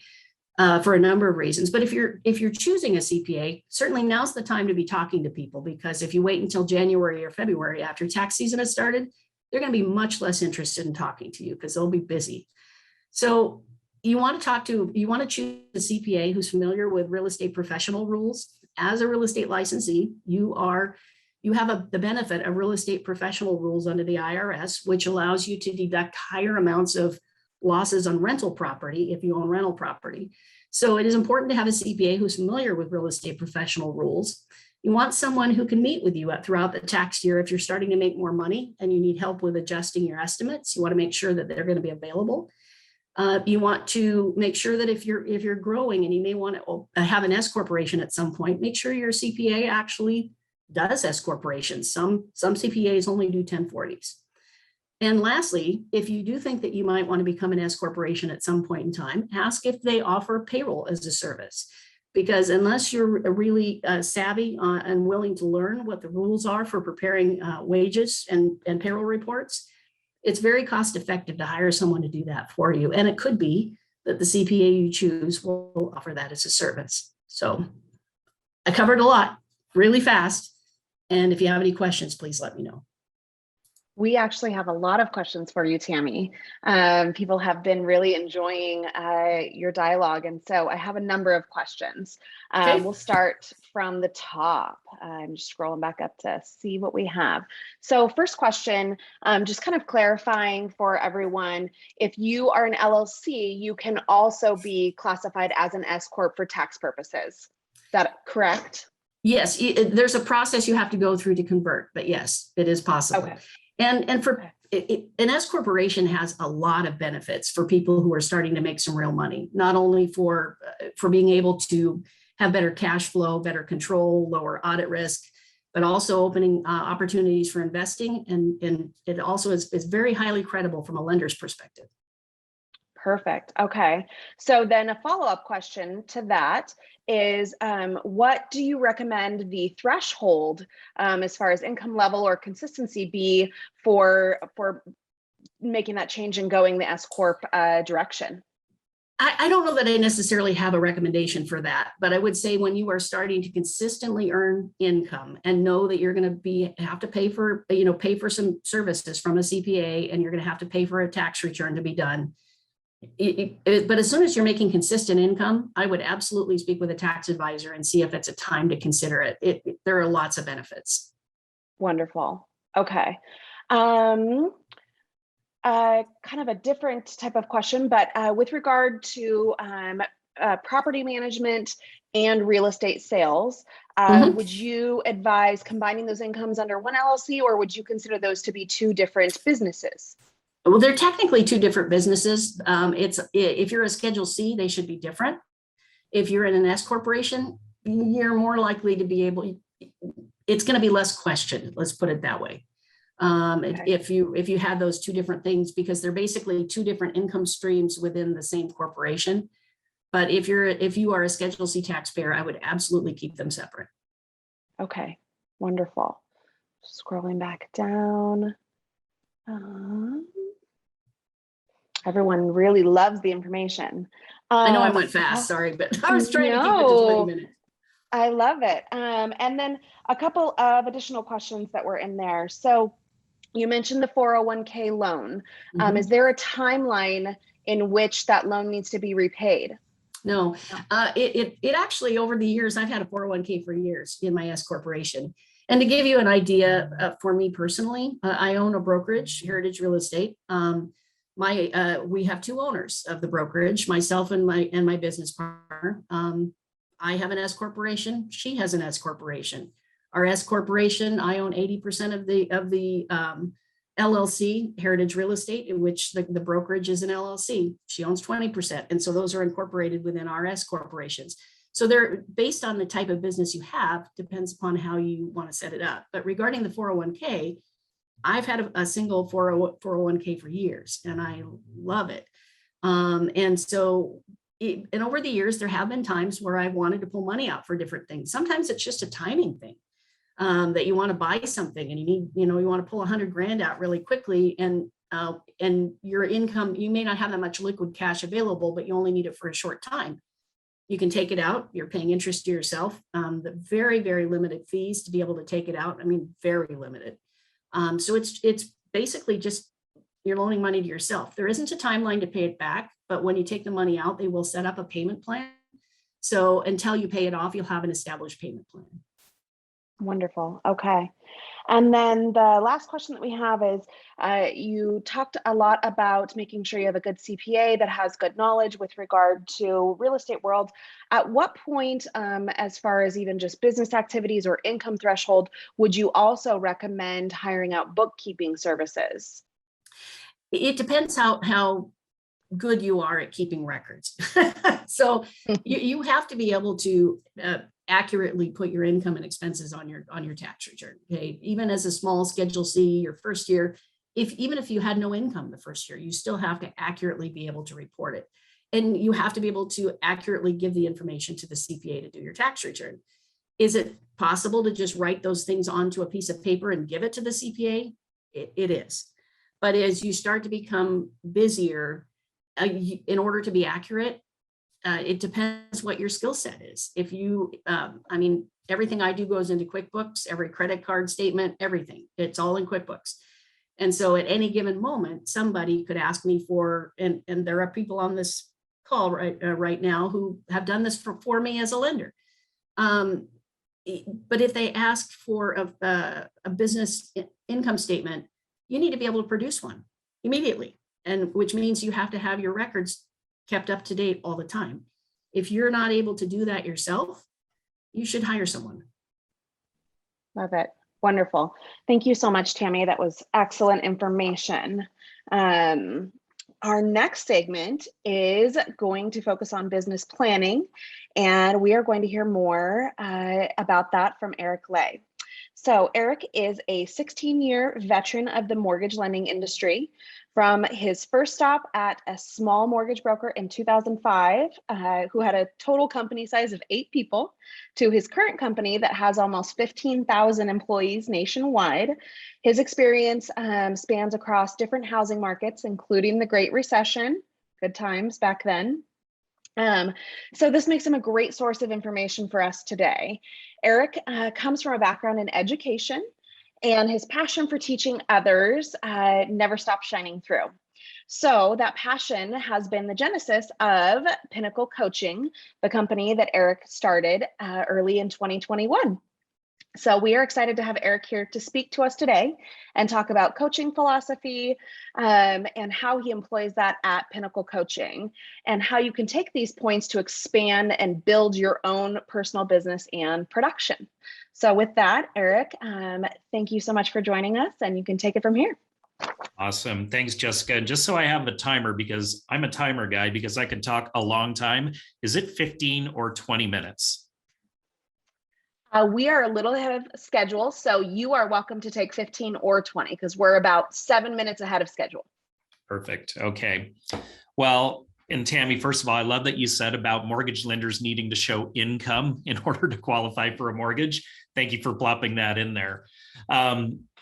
for a number of reasons. But if you're choosing a CPA, certainly now's the time to be talking to people, because if you wait until January or February after tax season has started, they're going to be much less interested in talking to you because they'll be busy. So you want to choose a CPA who's familiar with real estate professional rules. As a real estate licensee, you have the benefit of real estate professional rules under the IRS, which allows you to deduct higher amounts of losses on rental property if you own rental property. So it is important to have a CPA who's familiar with real estate professional rules. You want someone who can meet with you throughout the tax year. If you're starting to make more money and you need help with adjusting your estimates, you want to make sure that they're going to be available. You want to make sure that if you're growing and you may want to have an S corporation at some point, make sure your CPA actually does S corporations. Some CPAs only do 1040s. And lastly, if you do think that you might want to become an S corporation at some point in time, ask if they offer payroll as a service. Because unless you're really savvy and willing to learn what the rules are for preparing wages and payroll reports, it's very cost effective to hire someone to do that for you. And it could be that the CPA you choose will offer that as a service. So I covered a lot really fast. And if you have any questions, please let me know. We actually have a lot of questions for you, Tammy. People have been really enjoying your dialogue. And so I have a number of questions. Okay. We'll start from the top. I'm just scrolling back up to see what we have. So first question, just kind of clarifying for everyone, if you are an LLC, you can also be classified as an S Corp for tax purposes. Is that correct? Yes, there's a process you have to go through to convert, but yes, it is possible. Okay. And for an S corporation has a lot of benefits for people who are starting to make some real money, not only for being able to have better cash flow, better control, lower audit risk, but also opening opportunities for investing. And it also is very highly credible from a lender's perspective. Perfect. Okay. So then a follow-up question to that is, what do you recommend the threshold as far as income level or consistency be for making that change and going the S Corp direction? I don't know that I necessarily have a recommendation for that, but I would say when you are starting to consistently earn income and know that you're going to have to pay for some services from a CPA, and you're going to have to pay for a tax return to be done. But as soon as you're making consistent income, I would absolutely speak with a tax advisor and see if it's a time to consider it. There are lots of benefits. Wonderful. Okay. Kind of a different type of question, but with regard to property management and real estate sales, would you advise combining those incomes under one LLC, or would you consider those to be two different businesses? Well, they're technically two different businesses. If you're a Schedule C, they should be different. If you're in an S corporation, you're more likely to be able, it's going to be less questioned. Let's put it that way. Okay. If you have those two different things, because they're basically two different income streams within the same corporation. But if you are a Schedule C taxpayer, I would absolutely keep them separate. Okay, wonderful. Scrolling back down. Everyone really loves the information. I know I went fast, sorry, but I was trying to keep it to 20 minutes. I love it. And then a couple of additional questions that were in there. So you mentioned the 401k loan. Is there a timeline in which that loan needs to be repaid? No, it actually, over the years, I've had a 401k for years in my S corporation. And to give you an idea, for me personally, I own a brokerage, Heritage Real Estate. We have two owners of the brokerage, myself and my business partner. I have an S corporation. She has an S corporation. Our S corporation, I own 80% of the LLC, Heritage Real Estate, in which the brokerage is an LLC. She owns 20%. And so those are incorporated within our S corporations. So they're based on the type of business you have, depends upon how you want to set it up. But regarding the 401k, I've had a single 401k for years, and I love it. And so, and over the years, there have been times where I wanted to pull money out for different things. Sometimes it's just a timing thing, that you want to buy something and you want to pull 100 grand out really quickly, and your income, you may not have that much liquid cash available, but you only need it for a short time. You can take it out. You're paying interest to yourself. The very, very limited fees to be able to take it out. I mean, very limited. So it's basically just you're loaning money to yourself. There isn't a timeline to pay it back, but when you take the money out, they will set up a payment plan. So until you pay it off, you'll have an established payment plan. Wonderful. Okay. And then the last question that we have is, you talked a lot about making sure you have a good CPA that has good knowledge with regard to real estate world. At what point, as far as even just business activities or income threshold, would you also recommend hiring out bookkeeping services? It depends how good you are at keeping records. So you have to be able to accurately put your income and expenses on your tax return. Okay, even as a small Schedule C, your first year, even if you had no income the first year, you still have to accurately be able to report it, and you have to be able to accurately give the information to the CPA to do your tax return. Is it possible to just write those things onto a piece of paper and give it to the CPA? It is, but as you start to become busier, in order to be accurate, it depends what your skill set is. If you, everything I do goes into QuickBooks, every credit card statement, everything, it's all in QuickBooks. And so at any given moment, somebody could ask me for, and there are people on this call right now who have done this for me as a lender. But if they ask for a business income statement, you need to be able to produce one immediately, and which means you have to have your records kept up to date all the time. If you're not able to do that yourself, you should hire someone. Love it. Wonderful. Thank you so much, Tammy. That was excellent information. Our next segment is going to focus on business planning, and we are going to hear more about that from Leigh. So Eric is a 16-year veteran of the mortgage lending industry. From his first stop at a small mortgage broker in 2005, who had a total company size of 8 people, to his current company that has almost 15,000 employees nationwide. His experience spans across different housing markets, including the Great Recession, good times back then. So this makes him a great source of information for us today. Eric comes from a background in education, and his passion for teaching others never stopped shining through. So that passion has been the genesis of Pinnacle Coaching, the company that Eric started early in 2021. So we are excited to have Eric here to speak to us today and talk about coaching philosophy and how he employs that at Pinnacle Coaching, and how you can take these points to expand and build your own personal business and production. So with that, Eric, thank you so much for joining us, and you can take it from here. Awesome. Thanks, Jessica. And just so I have a timer, because I'm a timer guy, because I can talk a long time, is it 15 or 20 minutes? We are a little ahead of schedule, so you are welcome to take 15 or 20 because we're about 7 minutes ahead of schedule. Perfect. Okay. Well, and Tammy, first of all, I love that you said about mortgage lenders needing to show income in order to qualify for a mortgage. Thank you for plopping that in there.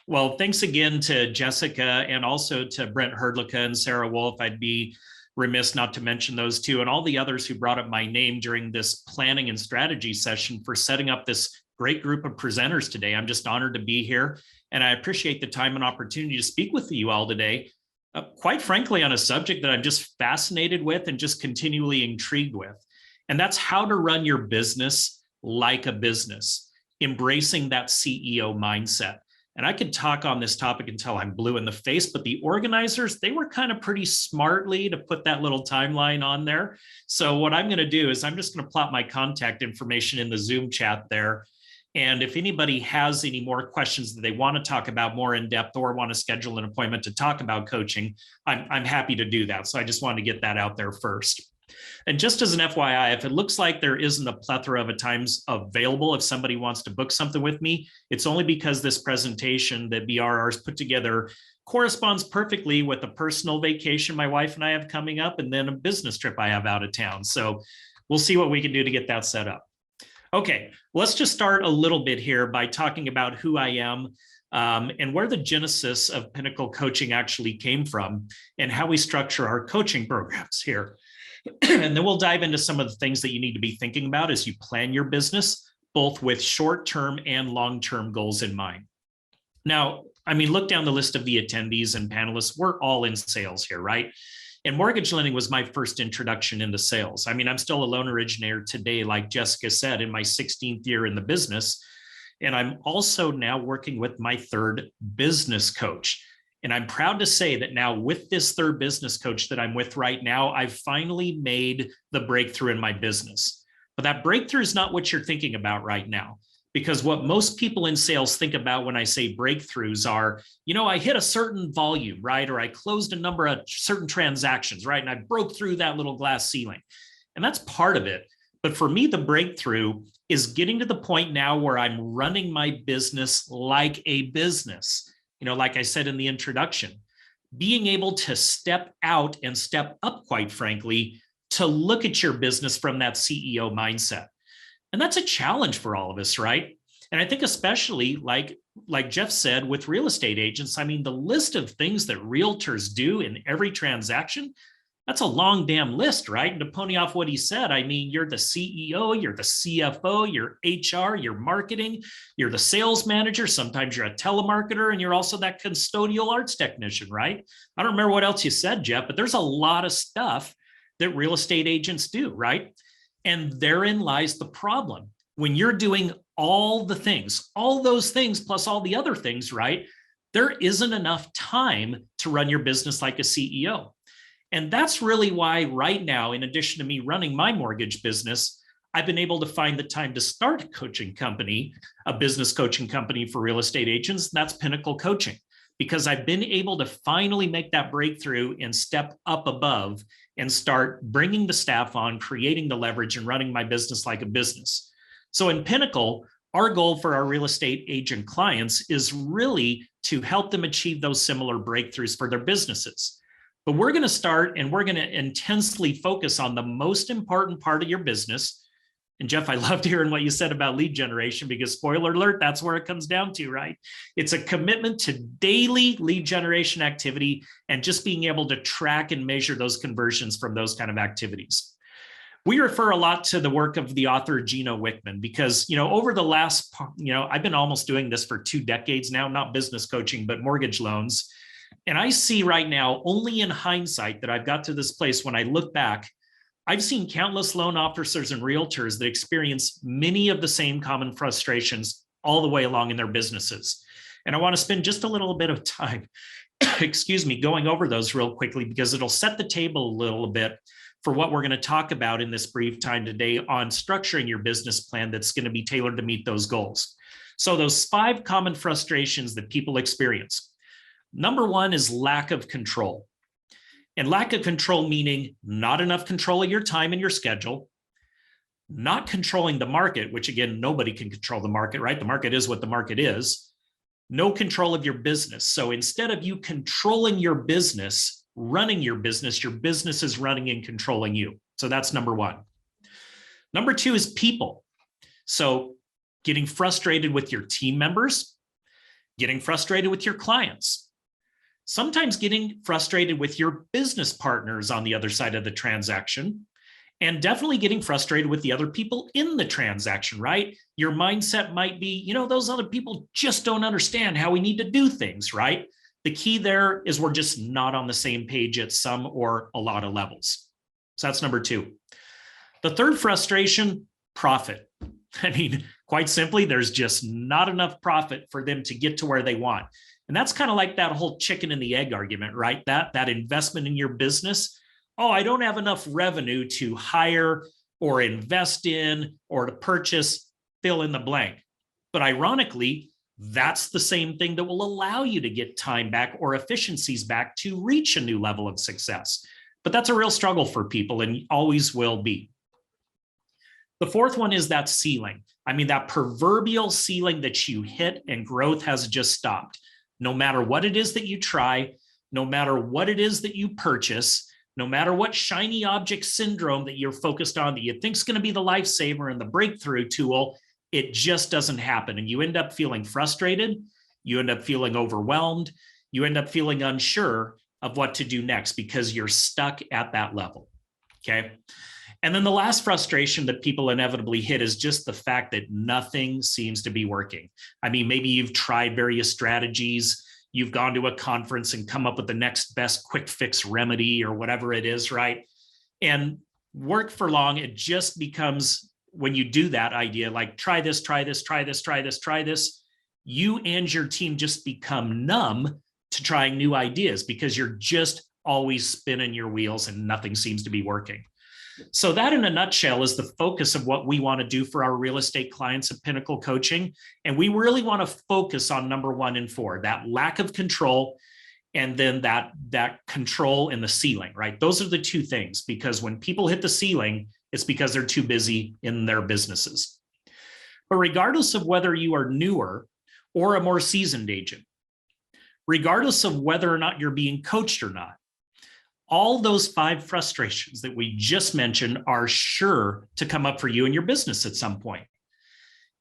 Well, thanks again to Jessica and also to Brent Herdlicka and Sarah Wolf. I'd be remiss not to mention those two and all the others who brought up my name during this planning and strategy session for setting up this great group of presenters today. I'm just honored to be here, and I appreciate the time and opportunity to speak with you all today, quite frankly, on a subject that I'm just fascinated with and just continually intrigued with. And that's how to run your business like a business, embracing that CEO mindset. And I could talk on this topic until I'm blue in the face, but the organizers, they were kind of pretty smartly to put that little timeline on there. So what I'm going to do is I'm just going to plot my contact information in the Zoom chat there. And if anybody has any more questions that they want to talk about more in depth or want to schedule an appointment to talk about coaching, I'm happy to do that. So I just wanted to get that out there first. And just as an FYI, if it looks like there isn't a plethora of times available, if somebody wants to book something with me, it's only because this presentation that BRR's put together corresponds perfectly with a personal vacation my wife and I have coming up, and then a business trip I have out of town. So we'll see what we can do to get that set up. Okay, let's just start a little bit here by talking about who I am and where the genesis of Pinnacle Coaching actually came from and how we structure our coaching programs here. And then we'll dive into some of the things that you need to be thinking about as you plan your business, both with short-term and long-term goals in mind. Now, I mean, look down the list of the attendees and panelists. We're all in sales here, right? And mortgage lending was my first introduction into sales. I mean, I'm still a loan originator today, like Jessica said, in my 16th year in the business. And I'm also now working with my third business coach. And I'm proud to say that now with this third business coach that I'm with right now, I've finally made the breakthrough in my business. But that breakthrough is not what you're thinking about right now. Because what most people in sales think about when I say breakthroughs are, you know, I hit a certain volume, right? Or I closed a number of certain transactions, right? And I broke through that little glass ceiling. And that's part of it. But for me, the breakthrough is getting to the point now where I'm running my business like a business. You know, like I said in the introduction, being able to step out and step up, quite frankly, to look at your business from that CEO mindset. And that's a challenge for all of us, right? And I think especially like Jeff said, with real estate agents, I mean, the list of things that realtors do in every transaction, that's a long damn list, right? And to pony off what he said, I mean, you're the CEO, you're the CFO, you're HR, you're marketing, you're the sales manager, sometimes you're a telemarketer, and you're also that custodial arts technician, right? I don't remember what else you said, Jeff, but there's a lot of stuff that real estate agents do, right? And therein lies the problem. When you're doing all the things, all those things, plus all the other things, right? There isn't enough time to run your business like a CEO. And that's really why right now, in addition to me running my mortgage business, I've been able to find the time to start a coaching company, a business coaching company for real estate agents. That's Pinnacle Coaching, because I've been able to finally make that breakthrough and step up above and start bringing the staff on, creating the leverage and running my business like a business. So in Pinnacle, Our goal for our real estate agent clients is really to help them achieve those similar breakthroughs for their businesses. But we're going to start and we're going to intensely focus on the most important part of your business. And Jeff, I loved hearing what you said about lead generation, because spoiler alert, that's where it comes down to, right? It's a commitment to daily lead generation activity and just being able to track and measure those conversions from those kind of activities. We refer a lot to the work of the author Gino Wickman because, over the last, I've been almost doing this for 2 decades now, not business coaching, but mortgage loans. And I see right now, only in hindsight, that I've got to this place when I look back, I've seen countless loan officers and realtors that experience many of the same common frustrations all the way along in their businesses. And I want to spend just a little bit of time, going over those real quickly, because it'll set the table a little bit for what we're going to talk about in this brief time today on structuring your business plan that's going to be tailored to meet those goals. So those 5 common frustrations that people experience. Number 1 is lack of control. And lack of control meaning not enough control of your time and your schedule, not controlling the market, which again, nobody can control the market, right? The market is what the market is. No control of your business. So instead of you controlling your business, running your business is running and controlling you. So that's number 1. Number 2 is people. So getting frustrated with your team members, getting frustrated with your clients, sometimes getting frustrated with your business partners on the other side of the transaction, and definitely getting frustrated with the other people in the transaction, right? Your mindset might be, those other people just don't understand how we need to do things, right? The key there is we're just not on the same page at some or a lot of levels. So that's number 2. The third frustration, profit. I mean, quite simply, there's just not enough profit for them to get to where they want. And that's kind of like that whole chicken and the egg argument, right? That investment in your business. Oh, I don't have enough revenue to hire or invest in or to purchase, fill in the blank. But ironically, that's the same thing that will allow you to get time back or efficiencies back to reach a new level of success. But that's a real struggle for people and always will be. The fourth one is that ceiling. I mean, that proverbial ceiling that you hit and growth has just stopped. No matter what it is that you try, no matter what it is that you purchase, no matter what shiny object syndrome that you're focused on that you think is going to be the lifesaver and the breakthrough tool, it just doesn't happen. And you end up feeling frustrated. You end up feeling overwhelmed. You end up feeling unsure of what to do next because you're stuck at that level. Okay. And then the last frustration that people inevitably hit is just the fact that nothing seems to be working. I mean, maybe you've tried various strategies. You've gone to a conference and come up with the next best quick fix remedy or whatever it is, right? And work for long, it just becomes, when you do that idea, like try this, you and your team just become numb to trying new ideas because you're just always spinning your wheels and nothing seems to be working. So that in a nutshell is the focus of what we want to do for our real estate clients at Pinnacle Coaching. And we really want to focus on number 1 and 4, that lack of control, and then that control in the ceiling, right? Those are the 2 things, because when people hit the ceiling, it's because they're too busy in their businesses. But regardless of whether you are newer or a more seasoned agent, regardless of whether or not you're being coached or not, all those 5 frustrations that we just mentioned are sure to come up for you in your business at some point.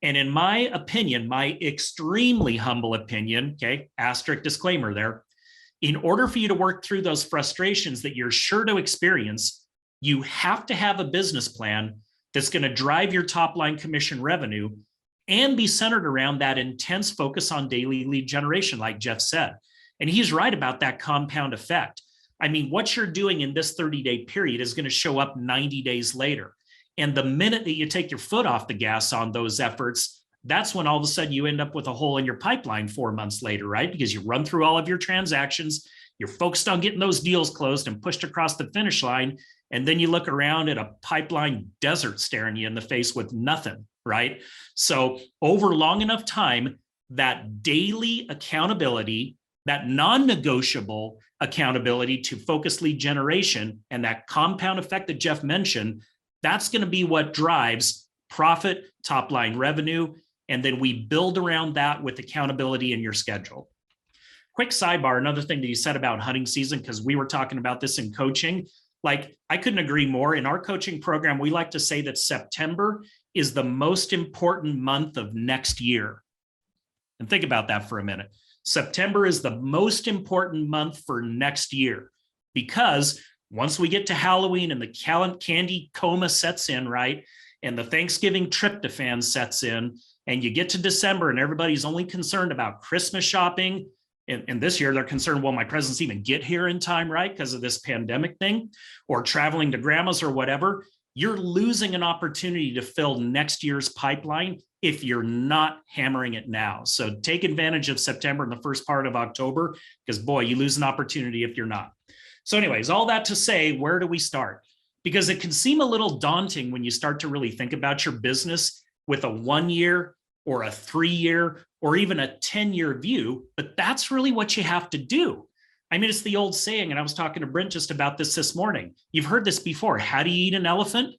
And in my opinion, my extremely humble opinion, okay, asterisk disclaimer there, in order for you to work through those frustrations that you're sure to experience, you have to have a business plan that's going to drive your top line commission revenue and be centered around that intense focus on daily lead generation, like Jeff said. And he's right about that compound effect. I mean, what you're doing in this 30-day period is going to show up 90 days later. And the minute that you take your foot off the gas on those efforts, that's when all of a sudden you end up with a hole in your pipeline 4 months later, right? Because you run through all of your transactions, you're focused on getting those deals closed and pushed across the finish line. And then you look around at a pipeline desert staring you in the face with nothing, right? So over long enough time, that daily accountability, that non-negotiable accountability to focus lead generation and that compound effect that Jeff mentioned, that's going to be what drives profit, top line revenue, And then we build around that with accountability in your schedule. Quick sidebar, another thing that you said about hunting season, because we were talking about this in coaching, like I couldn't agree more. In our coaching program, we like to say that September is the most important month of next year. And think about that for a minute. September is the most important month for next year, because once we get to Halloween and the candy coma sets in, right? And the Thanksgiving tryptophan sets in, and you get to December and everybody's only concerned about Christmas shopping. And this year they're concerned, will my presents even get here in time, right? Because of this pandemic thing, or traveling to grandma's or whatever. You're losing an opportunity to fill next year's pipeline if you're not hammering it now. So take advantage of September and the first part of October, because boy, you lose an opportunity if you're not. So anyways, all that to say, where do we start? Because it can seem a little daunting when you start to really think about your business with a 1 year or a 3 year or even a 10-year view, but that's really what you have to do. I mean, it's the old saying, and I was talking to Brent just about this morning. You've heard this before. How do you eat an elephant?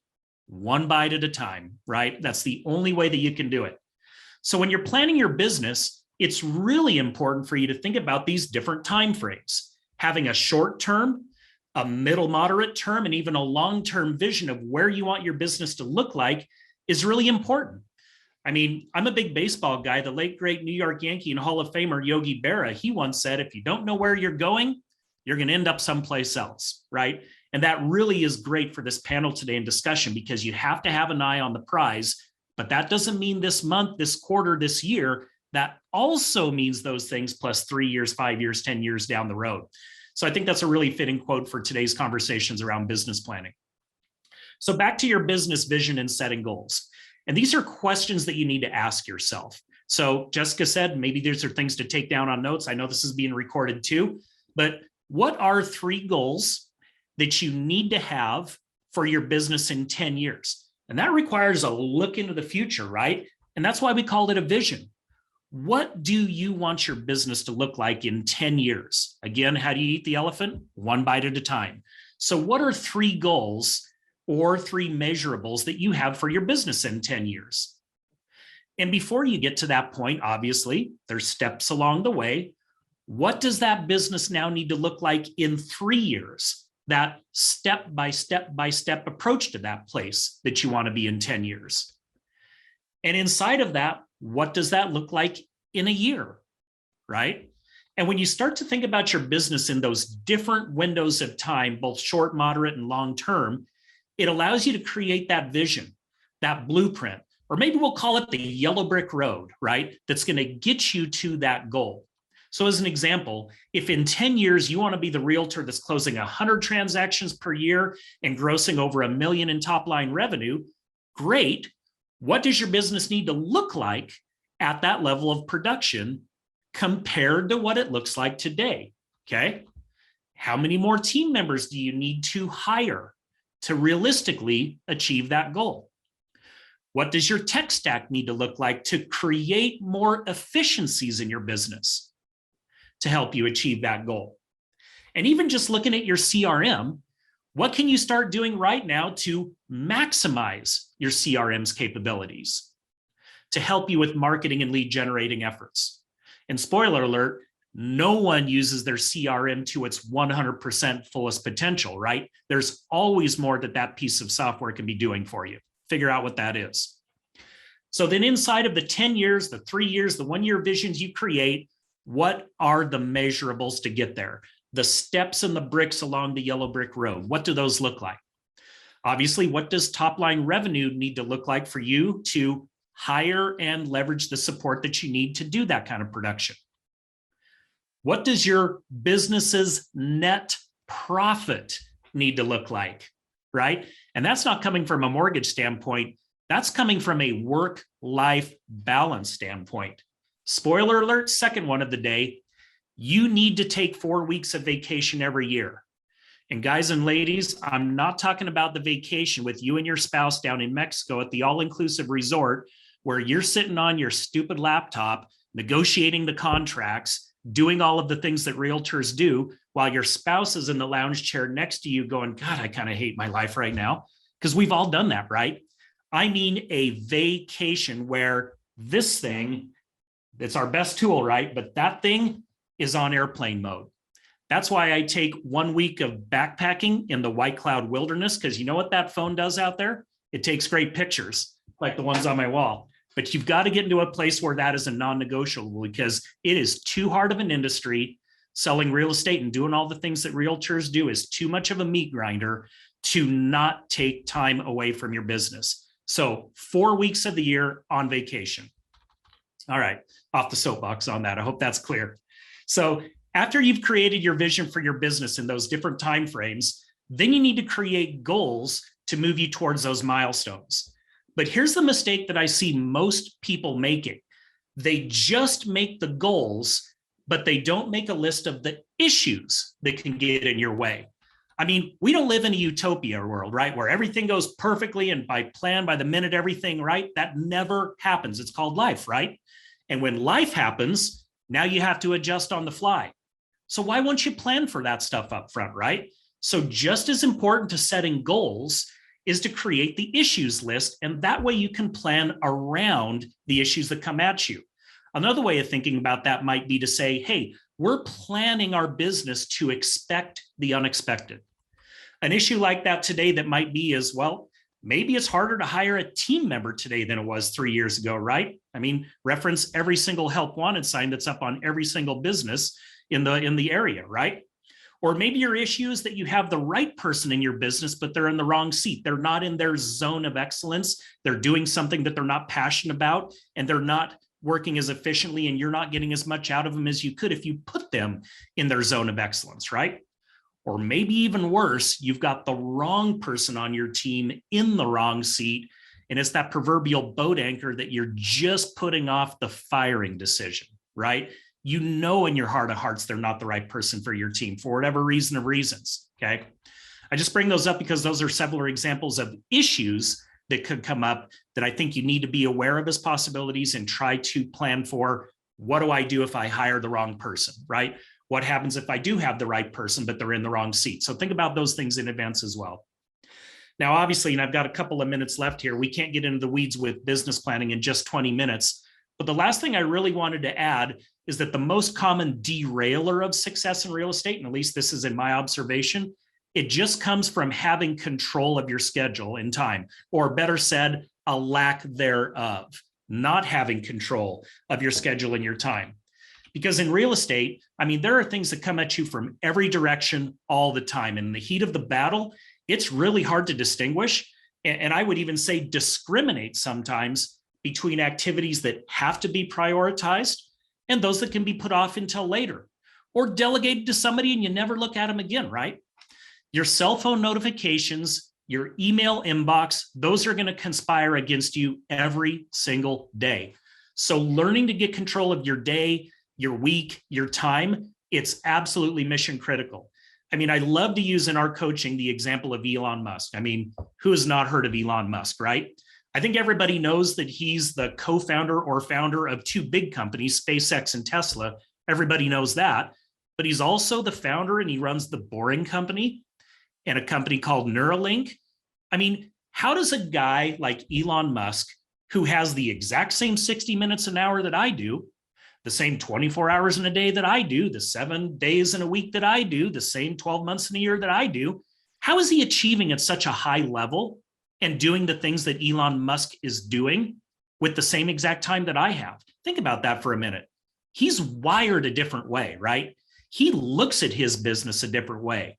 One bite at a time, right? That's the only way that you can do it. So when you're planning your business, it's really important for you to think about these different time frames. Having a short term, a middle moderate term, and even a long-term vision of where you want your business to look like is really important. I mean, I'm a big baseball guy. The late, great New York Yankee and Hall of Famer Yogi Berra, he once said, if you don't know where you're going, you're going to end up someplace else, right? And that really is great for this panel today in discussion, because you have to have an eye on the prize, but that doesn't mean this month, this quarter, this year. That also means those things plus 3 years, 5 years, 10 years down the road. So I think that's a really fitting quote for today's conversations around business planning. So back to your business vision and setting goals. And these are questions that you need to ask yourself. So Jessica said, maybe these are things to take down on notes. I know this is being recorded too, but what are 3 goals that you need to have for your business in 10 years? And that requires a look into the future, right? And that's why we called it a vision. What do you want your business to look like in 10 years? Again, how do you eat the elephant? One bite at a time. So what are 3 goals or 3 measurables that you have for your business in 10 years? And before you get to that point, obviously, there's steps along the way. What does that business now need to look like in 3 years? That step by step approach to that place that you want to be in 10 years. And inside of that, what does that look like in a year, right? And when you start to think about your business in those different windows of time, both short, moderate, and long term, it allows you to create that vision, that blueprint, or maybe we'll call it the yellow brick road, right? That's going to get you to that goal. So as an example, if in 10 years you want to be the realtor that's closing 100 transactions per year and grossing over $1 million in top line revenue, great. What does your business need to look like at that level of production compared to what it looks like today? Okay. How many more team members do you need to hire to realistically achieve that goal? What does your tech stack need to look like to create more efficiencies in your business to help you achieve that goal? And even just looking at your CRM, what can you start doing right now to maximize your CRM's capabilities to help you with marketing and lead generating efforts? And spoiler alert, no one uses their CRM to its 100% fullest potential, right? There's always more that piece of software can be doing for you. Figure out what that is. So then inside of the 10 years, the 3 years, the 1 year visions you create, what are the measurables to get there? The steps and the bricks along the yellow brick road. What do those look like? Obviously, what does top line revenue need to look like for you to hire and leverage the support that you need to do that kind of production? What does your business's net profit need to look like, right? And that's not coming from a mortgage standpoint. That's coming from a work-life balance standpoint. Spoiler alert, second one of the day, you need to take 4 weeks of vacation every year. And guys and ladies, I'm not talking about the vacation with you and your spouse down in Mexico at the all-inclusive resort where you're sitting on your stupid laptop, negotiating the contracts, doing all of the things that realtors do while your spouse is in the lounge chair next to you going, God, I kind of hate my life right now. Because we've all done that, right? I mean a vacation where This thing, it's our best tool, right? But that thing is on airplane mode. That's why I take 1 week of backpacking in the White Cloud Wilderness, because you know what that phone does out there? It takes great pictures, like the ones on my wall. But you've got to get into a place where that is a non-negotiable, because it is too hard of an industry. Selling real estate and doing all the things that realtors do is too much of a meat grinder to not take time away from your business. So 4 weeks of the year on vacation. All right, off the soapbox on that. I hope that's clear. So after you've created your vision for your business in those different time frames, then you need to create goals to move you towards those milestones. But here's the mistake that I see most people making. They just make the goals, but they don't make a list of the issues that can get in your way. I mean, we don't live in a utopia world, right? Where everything goes perfectly and by plan, by the minute, everything, right? That never happens. It's called life, right? And when life happens, now you have to adjust on the fly. So why won't you plan for that stuff up front, right? So just as important to setting goals is to create the issues list. And that way you can plan around the issues that come at you. Another way of thinking about that might be to say, hey, we're planning our business to expect the unexpected. An issue like that today that might be is, well, maybe it's harder to hire a team member today than it was 3 years ago, right? I mean, reference every single help wanted sign that's up on every single business in the area, right? Or maybe your issue is that you have the right person in your business, but they're in the wrong seat. They're not in their zone of excellence. They're doing something that they're not passionate about, and they're not working as efficiently, and you're not getting as much out of them as you could if you put them in their zone of excellence, right? Or maybe even worse, you've got the wrong person on your team in the wrong seat, and it's that proverbial boat anchor that you're just putting off the firing decision, right? You know in your heart of hearts they're not the right person for your team for whatever reason of reasons, okay? I just bring those up because those are several examples of issues that could come up that I think you need to be aware of as possibilities and try to plan for. What do I do if I hire the wrong person, right? What happens if I do have the right person, but they're in the wrong seat? So think about those things in advance as well. Now, obviously, and I've got a couple of minutes left here, we can't get into the weeds with business planning in just 20 minutes. But the last thing I really wanted to add is that the most common derailer of success in real estate, and at least this is in my observation, it just comes from having control of your schedule and time, or better said, a lack thereof, not having control of your schedule and your time. Because in real estate, I mean, there are things that come at you from every direction all the time. And in the heat of the battle, it's really hard to distinguish. And I would even say discriminate sometimes between activities that have to be prioritized and those that can be put off until later, or delegated to somebody and you never look at them again, right? Your cell phone notifications, your email inbox, those are going to conspire against you every single day. So learning to get control of your day, your week, your time, it's absolutely mission critical. I mean, I love to use in our coaching the example of Elon Musk. I mean, who has not heard of Elon Musk, right? I think everybody knows that he's the co-founder or founder of two big companies, SpaceX and Tesla. Everybody knows that. But he's also the founder and he runs the Boring Company and a company called Neuralink. I mean, how does a guy like Elon Musk, who has the exact same 60 minutes an hour that I do, the same 24 hours in a day that I do, the 7 days in a week that I do, the same 12 months in a year that I do, how is he achieving at such a high level and doing the things that Elon Musk is doing with the same exact time that I have? Think about that for a minute. He's wired a different way, right? He looks at his business a different way.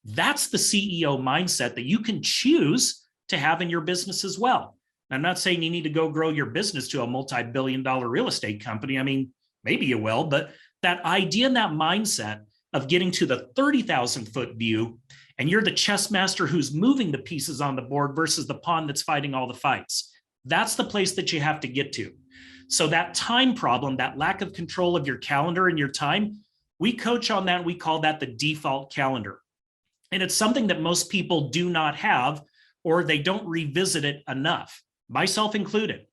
That's the CEO mindset that you can choose to have in your business as well. I'm not saying you need to go grow your business to a multi-billion-dollar real estate company. I mean, maybe you will, but that idea and that mindset of getting to the 30,000-foot view, and you're the chess master who's moving the pieces on the board versus the pawn that's fighting all the fights. That's the place that you have to get to. So that time problem, that lack of control of your calendar and your time, we coach on that. We call that the default calendar. And it's something that most people do not have, or they don't revisit it enough, myself included.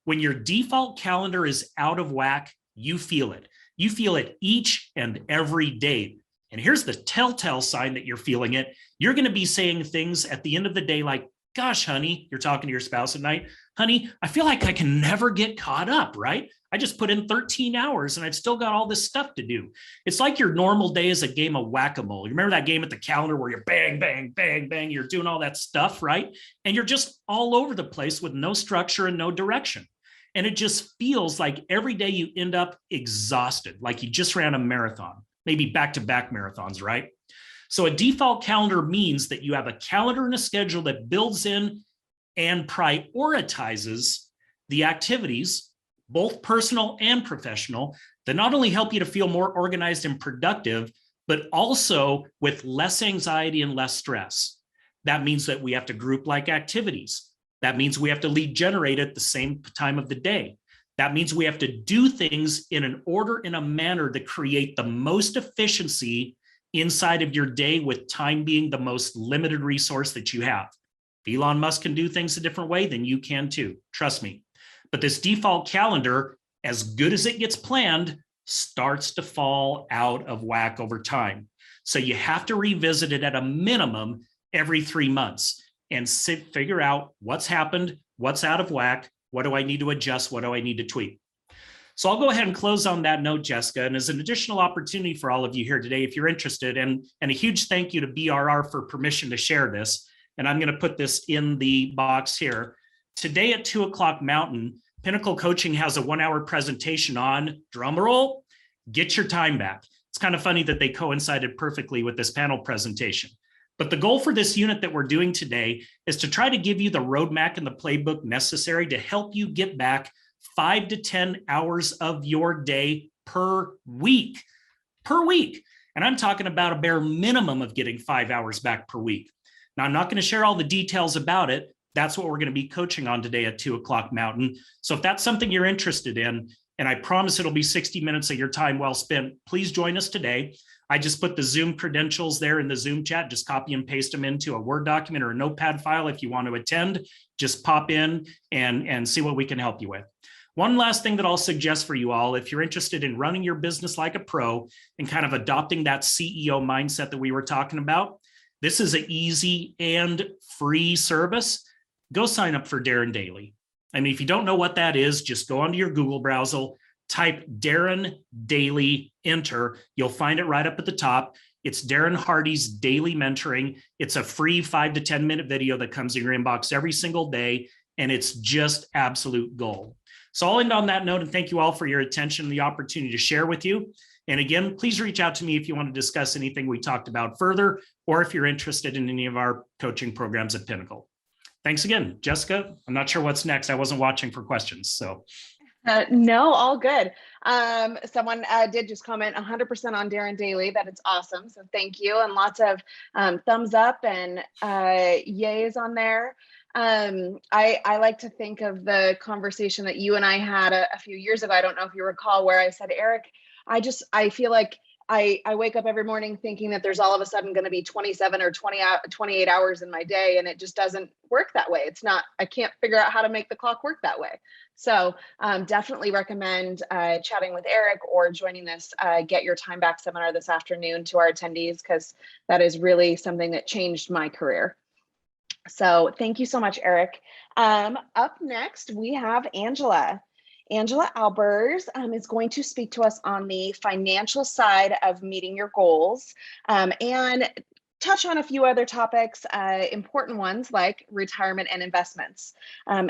When your default calendar is out of whack, you feel it. You feel it each and every day. And here's the telltale sign that you're feeling it. You're going to be saying things at the end of the day like, gosh, honey, you're talking to your spouse at night. honey, I feel like I can never get caught up, right? I just put in 13 hours and I've still got all this stuff to do. It's like your normal day is a game of whack-a-mole. You remember that game at the calendar where you're bang, bang, bang, bang, you're doing all that stuff, right? And you're just all over the place with no structure and no direction. And it just feels like every day you end up exhausted, like you just ran a marathon, maybe back-to-back marathons, right? So a default calendar means that you have a calendar and a schedule that builds in and prioritizes the activities, both personal and professional, that not only help you to feel more organized and productive, but also with less anxiety and less stress. That means that we have to group like activities. That means we have to lead generate at the same time of the day. That means we have to do things in an order, in a manner to create the most efficiency inside of your day, with time being the most limited resource that you have. If Elon Musk can do things a different way, then you can too, trust me. But this default calendar, as good as it gets planned, starts to fall out of whack over time. So you have to revisit it at a minimum every 3 months and figure out what's happened, what's out of whack, what do I need to adjust, what do I need to tweak. So I'll go ahead and close on that note, Jessica. And as an additional opportunity for all of you here today, if you're interested, and a huge thank you to BRR for permission to share this. And I'm going to put this in the box here. Today at 2 o'clock Mountain, Pinnacle Coaching has a 1-hour presentation on, drumroll, get your time back. It's kind of funny that they coincided perfectly with this panel presentation. But the goal for this unit that we're doing today is to try to give you the roadmap and the playbook necessary to help you get back 5 to 10 hours of your day per week. And I'm talking about a bare minimum of getting 5 hours back per week. Now, I'm not going to share all the details about it. That's what we're going to be coaching on today at 2 o'clock Mountain. So if that's something you're interested in, and I promise it'll be 60 minutes of your time well spent, please join us today. I just put the Zoom credentials there in the Zoom chat. Just copy and paste them into a Word document or a notepad file. If you want to attend, just pop in and see what we can help you with. One last thing that I'll suggest for you all, if you're interested in running your business like a pro and kind of adopting that CEO mindset that we were talking about, this is an easy and free service. Go sign up for Darren Daily. I mean, if you don't know what that is, just go onto your Google browser, type Darren Daily, enter. You'll find it right up at the top. It's Darren Hardy's Daily Mentoring. It's a free 5 to 10 minute video that comes in your inbox every single day, and it's just absolute gold. So I'll end on that note, and thank you all for your attention and the opportunity to share with you. And again, please reach out to me if you want to discuss anything we talked about further, or if you're interested in any of our coaching programs at Pinnacle. Thanks again, Jessica. I'm not sure what's next. I wasn't watching for questions, so. No, all good. Someone did just comment 100% on Darren Daily, that it's awesome. So thank you. And lots of thumbs up and yays on there. I like to think of the conversation that you and I had a few years ago. I don't know if you recall, where I said, Eric, I feel like I wake up every morning thinking that there's all of a sudden going to be 27 or 28 hours in my day. And it just doesn't work that way. It's not, I can't figure out how to make the clock work that way. So definitely recommend chatting with Eric or joining this Get Your Time Back seminar this afternoon to our attendees, because that is really something that changed my career. So thank you so much, Eric. Up next, we have Angela. Angela Albers is going to speak to us on the financial side of meeting your goals and touch on a few other topics, important ones like retirement and investments.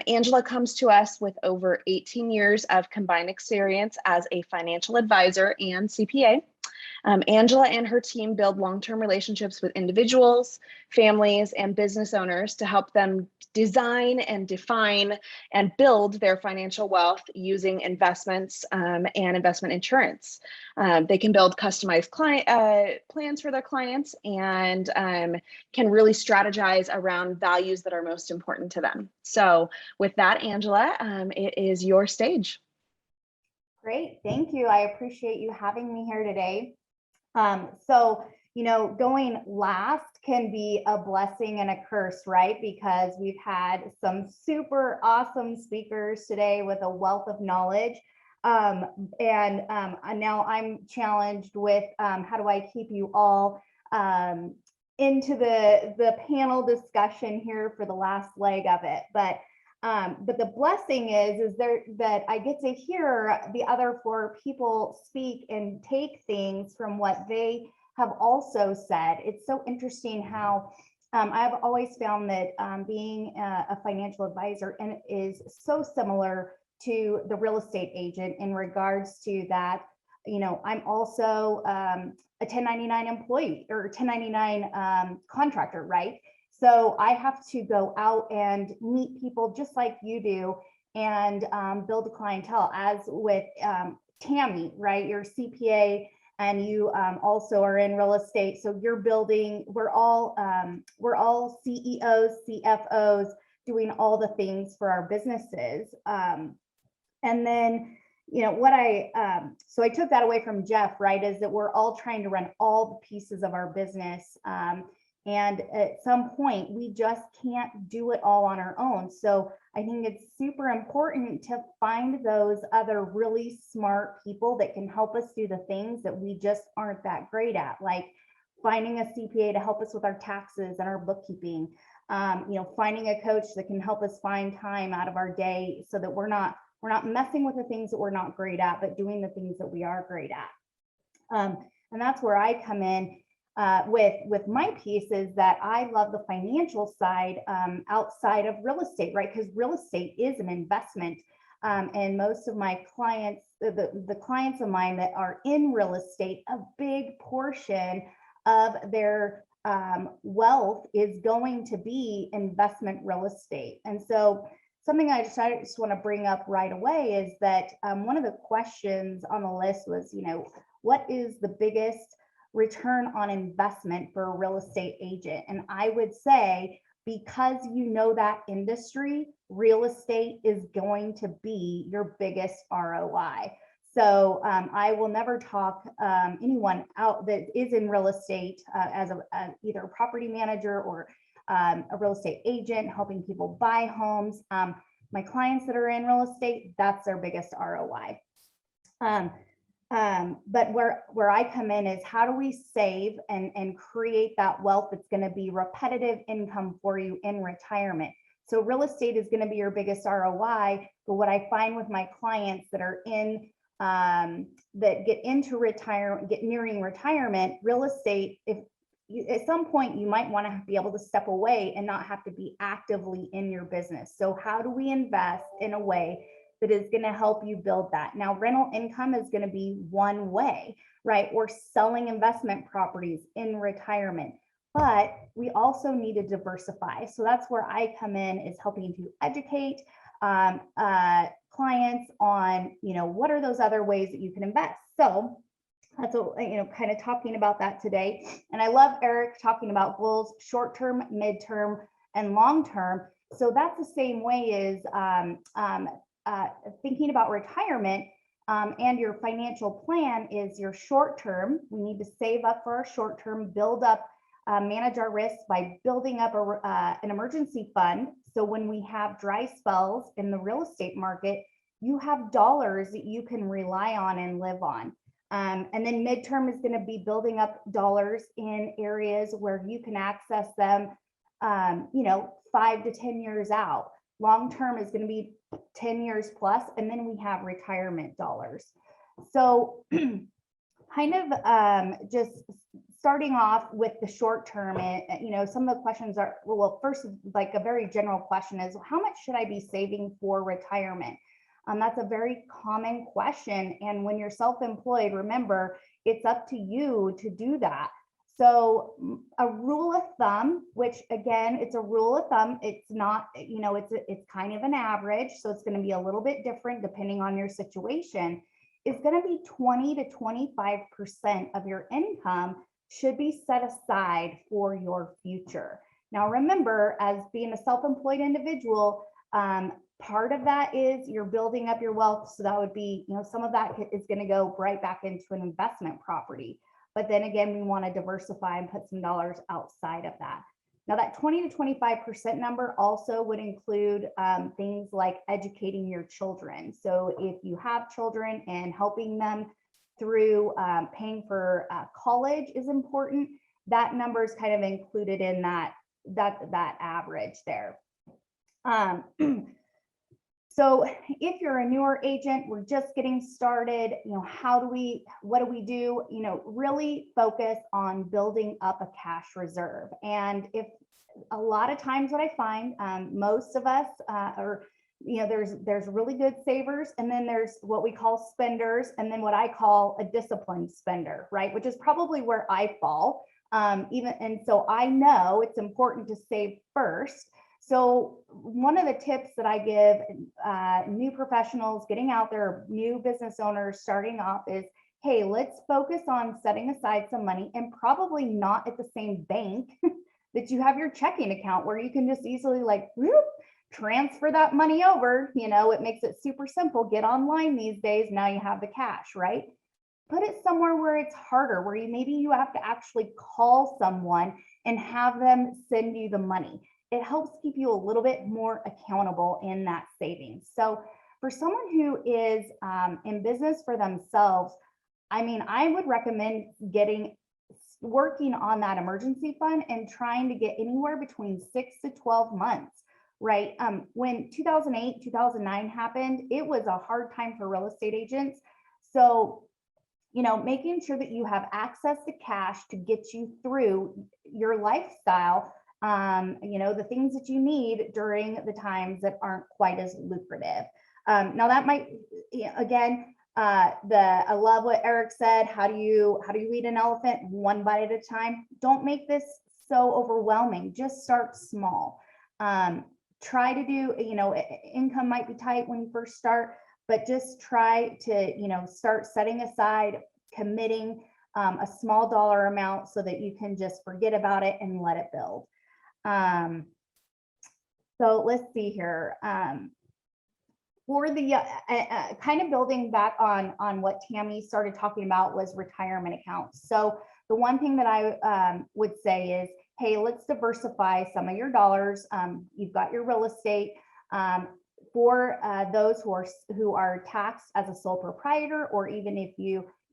Angela comes to us with over 18 years of combined experience as a financial advisor and CPA. Angela and her team build long-term relationships with individuals, families, and business owners to help them design and define and build their financial wealth using investments and investment insurance. They can build customized plans for their clients and can really strategize around values that are most important to them. So with that, Angela, it is your stage. Great, thank you. I appreciate you having me here today. So, you know, going last can be a blessing and a curse, right? Because we've had some super awesome speakers today with a wealth of knowledge. And now I'm challenged with how do I keep you all into the panel discussion here for the last leg of it. But But the blessing is there that I get to hear the other 4 people speak and take things from what they have also said. It's so interesting how I've always found that being a financial advisor and is so similar to the real estate agent in regards to that. You know, I'm also a 1099 employee or 1099 contractor, right? So I have to go out and meet people just like you do and build a clientele, as with Tammy, right? You're a CPA and you also are in real estate. So you're building, we're all CEOs, CFOs, doing all the things for our businesses. And then, you know, what so I took that away from Jeff, right, is that we're all trying to run all the pieces of our business. And at some point, we just can't do it all on our own. So I think it's super important to find those other really smart people that can help us do the things that we just aren't that great at, like finding a CPA to help us with our taxes and our bookkeeping, you know, finding a coach that can help us find time out of our day so that we're not messing with the things that we're not great at, but doing the things that we are great at. And that's where I come in with my piece, is that I love the financial side outside of real estate, right? Because real estate is an investment. And most of my clients, the clients of mine that are in real estate, a big portion of their wealth is going to be investment real estate. And so something I just want to bring up right away is that one of the questions on the list was, you know, what is the biggest return on investment for a real estate agent? And I would say, because you know that industry, real estate is going to be your biggest ROI. So I will never talk anyone out that is in real estate as either a property manager or a real estate agent helping people buy homes. My clients that are in real estate, that's their biggest ROI. But where I come in is, how do we save and create that wealth that's going to be repetitive income for you in retirement? So real estate is going to be your biggest ROI. But what I find with my clients that are in that get into retirement, get nearing retirement, real estate, if at some point you might want to be able to step away and not have to be actively in your business. So how do we invest in a way that is going to help you build that? Now, rental income is going to be one way, right? Or selling investment properties in retirement, but we also need to diversify. So that's where I come in, is helping to educate clients on, you know, what are those other ways that you can invest. So that's what, you know, kind of talking about that today. And I love Eric talking about goals, short-term, mid-term, and long-term. So that's the same way as thinking about retirement and your financial plan is your short-term. We need to save up for our short-term, build up, manage our risks by building up an emergency fund. So when we have dry spells in the real estate market, you have dollars that you can rely on and live on. And then midterm is going to be building up dollars in areas where you can access them, you know, 5 to 10 years out. Long-term is going to be 10 years plus, and then we have retirement dollars. So kind of just starting off with the short term, you know, some of the questions are, well, first, like a very general question is, how much should I be saving for retirement? That's a very common question. And when you're self-employed, remember, it's up to you to do that. So a rule of thumb, which again, it's a rule of thumb, it's not, you know, it's kind of an average. So it's going to be a little bit different depending on your situation. It's going to be 20 to 25% of your income should be set aside for your future. Now, remember, as being a self-employed individual, part of that is you're building up your wealth. So that would be, you know, some of that is going to go right back into an investment property. But then again, we want to diversify and put some dollars outside of that. Now, that 20 to 25% number also would include things like educating your children. So if you have children and helping them through paying for college is important, that number is kind of included in that average there. So if you're a newer agent, we're just getting started, what do we do? Really focus on building up a cash reserve. And if a lot of times what I find, most of us there's really good savers, and then there's what we call spenders, and then what I call a disciplined spender, right? Which is probably where I fall. And so I know it's important to save first. So one of the tips that I give new professionals getting out there, new business owners starting off is, hey, let's focus on setting aside some money, and probably not at the same bank that you have your checking account, where you can just easily whoop, transfer that money over. It makes it super simple. Get online these days. Now you have the cash, right? Put it somewhere where it's harder, where maybe you have to actually call someone and have them send you the money. It helps keep you a little bit more accountable in that savings. So for someone who is in business for themselves, I would recommend working on that emergency fund and trying to get anywhere between 6 to 12 months, right? When 2008, 2009 happened, it was a hard time for real estate agents. So, making sure that you have access to cash to get you through your lifestyle, the things that you need during the times that aren't quite as lucrative. Now that might, again, I love what Eric said. How do you eat an elephant? One bite at a time. Don't make this so overwhelming. Just start small. Try to do, income might be tight when you first start, but just try to, start setting aside, committing a small dollar amount so that you can just forget about it and let it build. So let's see here. For the kind of building back on what Tammy started talking about was retirement accounts. So the one thing that I would say is, hey, let's diversify some of your dollars. You've got your real estate. For those who are taxed as a sole proprietor, or even if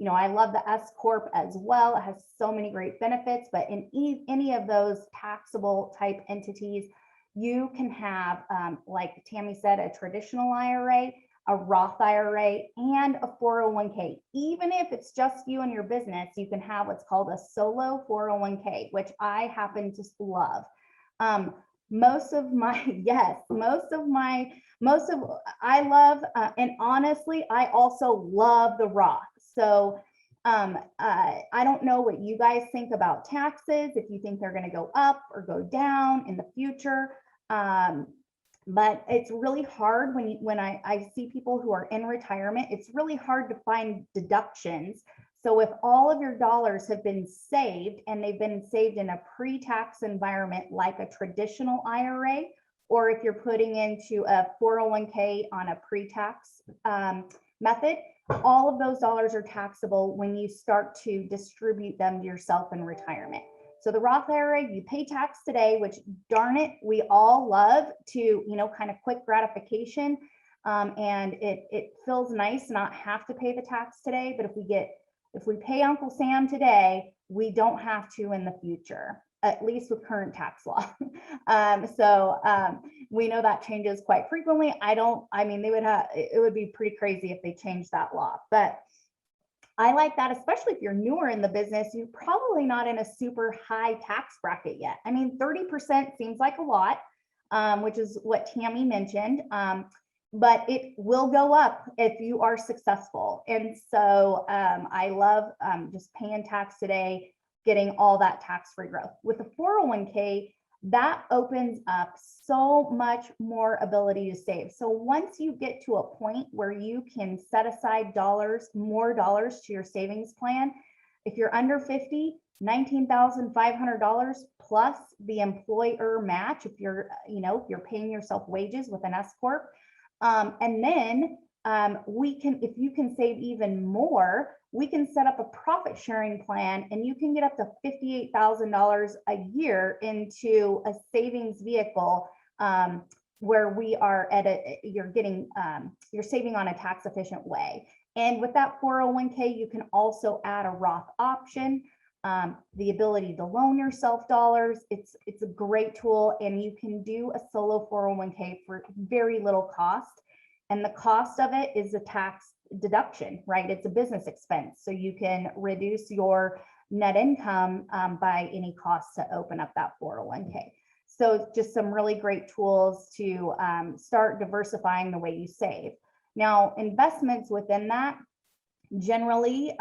I love the S Corp as well. It has so many great benefits, but in any of those taxable type entities, you can have, like Tammy said, a traditional IRA, a Roth IRA, and a 401k. Even if it's just you and your business, you can have what's called a solo 401k, which I happen to love. I love, and honestly, I also love the Roth. So I don't know what you guys think about taxes, if you think they're going to go up or go down in the future. But it's really hard when I see people who are in retirement, it's really hard to find deductions. So if all of your dollars have been saved, and they've been saved in a pre-tax environment like a traditional IRA, or if you're putting into a 401k on a pre-tax method, all of those dollars are taxable when you start to distribute them to yourself in retirement. So the Roth IRA, you pay tax today, which darn it, we all love to, kind of quick gratification. And it feels nice not have to pay the tax today, but if we pay Uncle Sam today, we don't have to in the future, at least with current tax law. We know that changes quite frequently. It would be pretty crazy if they changed that law, but I like that, especially if you're newer in the business, you're probably not in a super high tax bracket yet. 30% seems like a lot, which is what Tammy mentioned, but it will go up if you are successful. And so I love just paying tax today, getting all that tax-free growth. With the 401k, that opens up so much more ability to save. So once you get to a point where you can set aside more dollars to your savings plan, if you're under 50, $19,500 plus the employer match, if you're paying yourself wages with an S Corp. And then if you can save even more, we can set up a profit sharing plan, and you can get up to $58,000 a year into a savings vehicle where we are you're saving on a tax efficient way. And with that 401k, you can also add a Roth option, the ability to loan yourself dollars. It's a great tool, and you can do a solo 401k for very little cost. And the cost of it is a tax deduction, right? It's a business expense. So you can reduce your net income by any cost to open up that 401k. So just some really great tools to start diversifying the way you save. Now, investments within that, generally,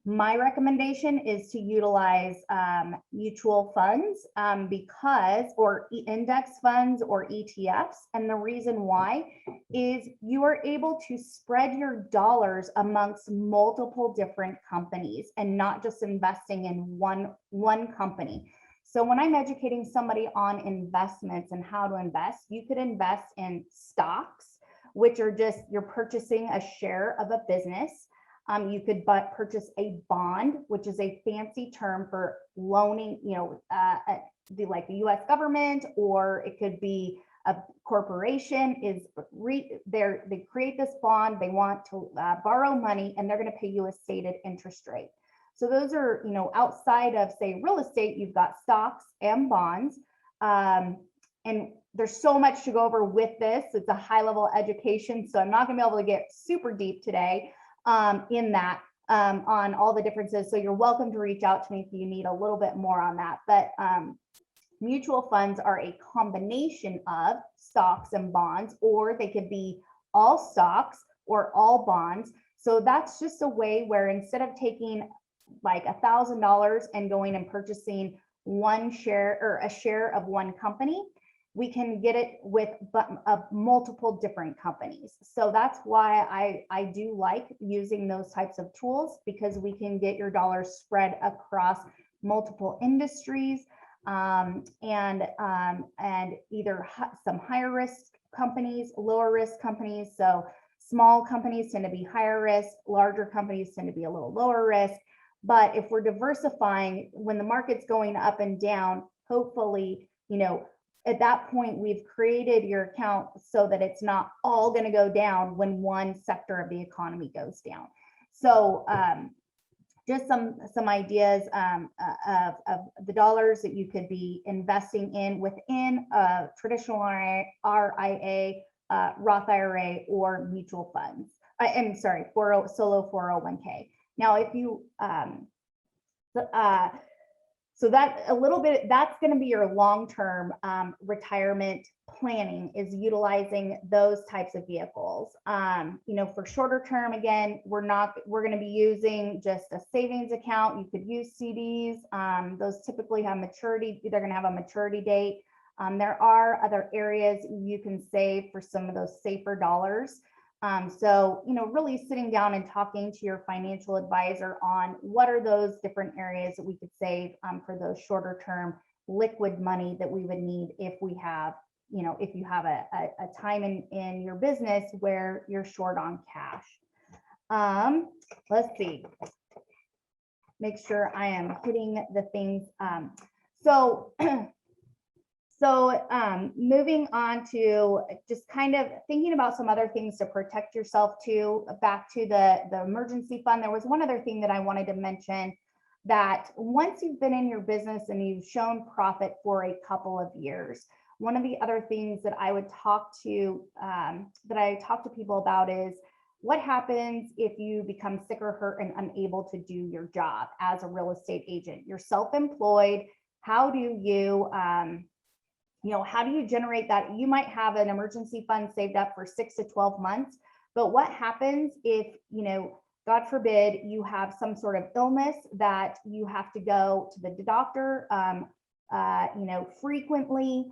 my recommendation is to utilize mutual funds or index funds or ETFs. And the reason why is you are able to spread your dollars amongst multiple different companies and not just investing in one company. So when I'm educating somebody on investments and how to invest, you could invest in stocks, which are just, you're purchasing a share of a business. You could purchase a bond, which is a fancy term for loaning, like the US government, or it could be a corporation they create this bond, they want to borrow money, and they're going to pay you a stated interest rate. So those are, outside of, say, real estate, you've got stocks and bonds. And there's so much to go over with this. It's a high level education, so I'm not going to be able to get super deep today in that on all the differences. So you're welcome to reach out to me if you need a little bit more on that. But mutual funds are a combination of stocks and bonds, or they could be all stocks or all bonds. So that's just a way where instead of taking like $1,000 and going and purchasing one share or a share of one company, we can get it with multiple different companies. So that's why I do like using those types of tools, because we can get your dollars spread across multiple industries and either some higher risk companies, lower risk companies. So small companies tend to be higher risk, larger companies tend to be a little lower risk. But if we're diversifying, when the market's going up and down, hopefully, at that point, we've created your account so that it's not all going to go down when one sector of the economy goes down. So just some ideas of the dollars that you could be investing in within a traditional RIA, Roth IRA, or mutual funds. I'm sorry, solo 401k. Now, if you, so that a little bit, that's going to be your long-term retirement planning, is utilizing those types of vehicles. For shorter term, again, we're going to be using just a savings account. You could use CDs. Those typically have maturity. They're going to have a maturity date. There are other areas you can save for some of those safer dollars. So, really sitting down and talking to your financial advisor on what are those different areas that we could save for those shorter term liquid money that we would need if we have, if you have a time in your business where you're short on cash. Let's see, make sure I am hitting the things. So moving on to just kind of thinking about some other things to protect yourself too, back to the emergency fund. There was one other thing that I wanted to mention, that once you've been in your business and you've shown profit for a couple of years, one of the other things that I would talk to people about is what happens if you become sick or hurt and unable to do your job as a real estate agent. You're self-employed. How do you how do you generate that? You might have an emergency fund saved up for 6 to 12 months, but what happens if, God forbid, you have some sort of illness that you have to go to the doctor, frequently,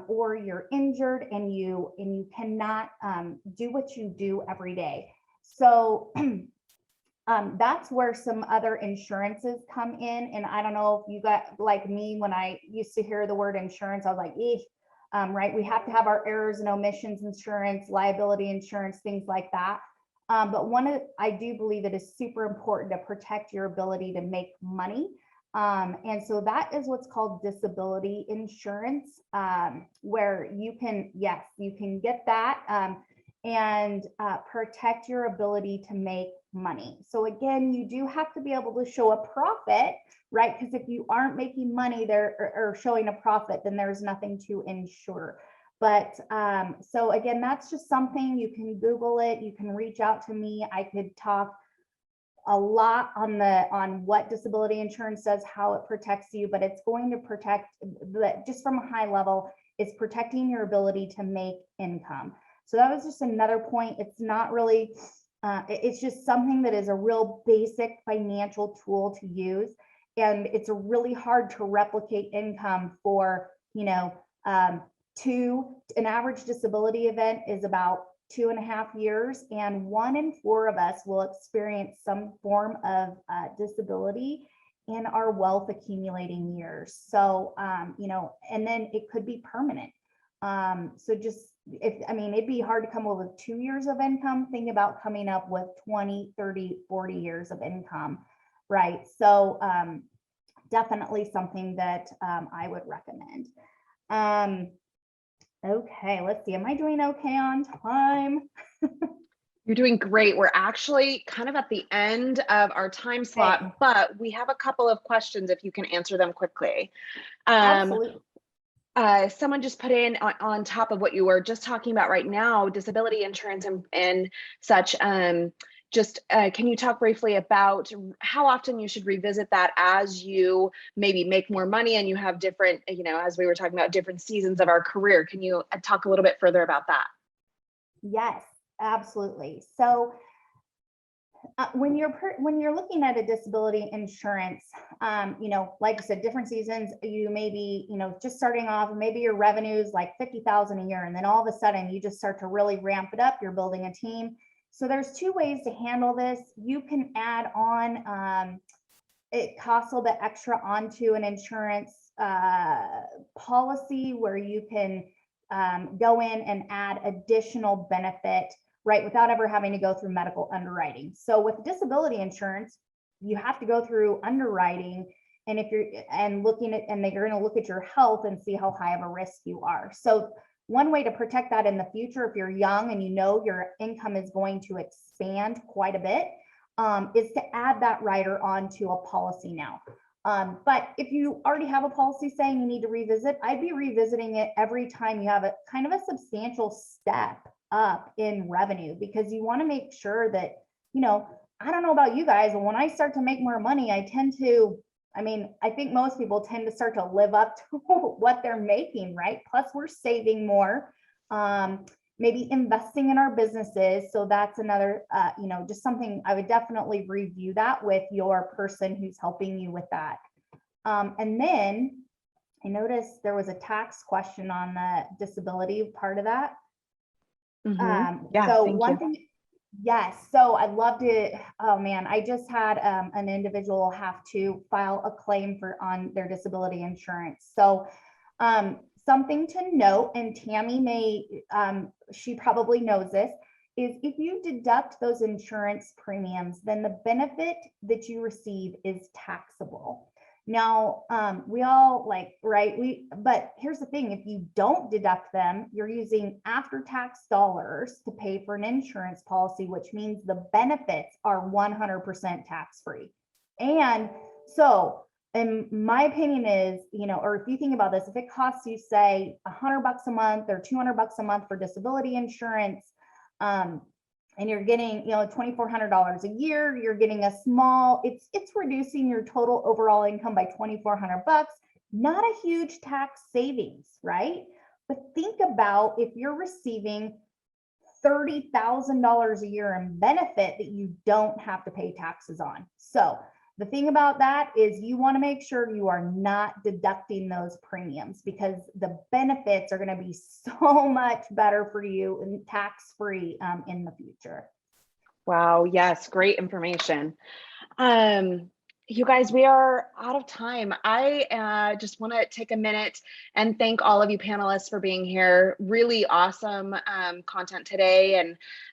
or you're injured and you cannot do what you do every day. So that's where some other insurances come in. And I don't know if you got like me, when I used to hear the word insurance, I was like, right? We have to have our errors and omissions insurance, liability insurance, things like that. But I do believe it is super important to protect your ability to make money. And so that is what's called disability insurance, where you can get that and protect your ability to make money. So again, you do have to be able to show a profit, right? Because if you aren't making money there or showing a profit, then there's nothing to insure. But so again, that's just something you can Google it. You can reach out to me. I could talk a lot on what disability insurance does, how it protects you, but it's going to protect, just from a high level, it's protecting your ability to make income. So that was just another point. It's not really, it's just something that is a real basic financial tool to use. And it's really hard to replicate income for, an average disability event is about 2.5 years, and 1 in 4 of us will experience some form of disability in our wealth accumulating years. So, and then it could be permanent. So just, it'd be hard to come up with 2 years of income. Think about coming up with 20, 30, 40 years of income, right? So definitely something that I would recommend. Okay, let's see. Am I doing okay on time? You're doing great. We're actually kind of at the end of our time slot, but we have a couple of questions if you can answer them quickly. Absolutely. Someone just put in on top of what you were just talking about right now, disability insurance and such. Can you talk briefly about how often you should revisit that as you maybe make more money and you have different, as we were talking about, different seasons of our career? Can you talk a little bit further about that? Yes, absolutely. So when you're looking at a disability insurance, like I said, different seasons, you may be, just starting off, maybe your revenue is like 50,000 a year, and then all of a sudden you just start to really ramp it up. You're building a team. So there's 2 ways to handle this. You can add on, it costs a little bit extra onto an insurance policy where you can go in and add additional benefit, right, without ever having to go through medical underwriting. So with disability insurance, you have to go through underwriting, and if you're looking at, and they're going to look at your health and see how high of a risk you are. So one way to protect that in the future, if you're young and your income is going to expand quite a bit, is to add that rider onto a policy now. But if you already have a policy saying you need to revisit, I'd be revisiting it every time you have a kind of a substantial step up in revenue, because you want to make sure that, I don't know about you guys, but when I start to make more money, I think most people tend to start to live up to what they're making, right? Plus we're saving more, maybe investing in our businesses. So that's another, just something I would definitely review that with your person who's helping you with that. And then I noticed there was a tax question on the disability part of that. Yeah, so thank one you. thing, yes. So I'd love to, oh man, I just had an individual have to file a claim on their disability insurance. So something to note, and Tammy she probably knows this, is if you deduct those insurance premiums, then the benefit that you receive is taxable. Now, we all but here's the thing, if you don't deduct them, you're using after-tax dollars to pay for an insurance policy, which means the benefits are 100% tax-free. And so, in my opinion is, or if you think about this, if it costs you, say, $100 a month or $200 a month for disability insurance, and you're getting, $2,400 a year, you're getting a small, it's reducing your total overall income by $2,400, not a huge tax savings, right? But think about if you're receiving $30,000 a year in benefit that you don't have to pay taxes on. So the thing about that is you want to make sure you are not deducting those premiums, because the benefits are going to be so much better for you and tax-free in the future. Wow. Yes. Great information. You guys, we are out of time. I just want to take a minute and thank all of you panelists for being here. Really awesome content today.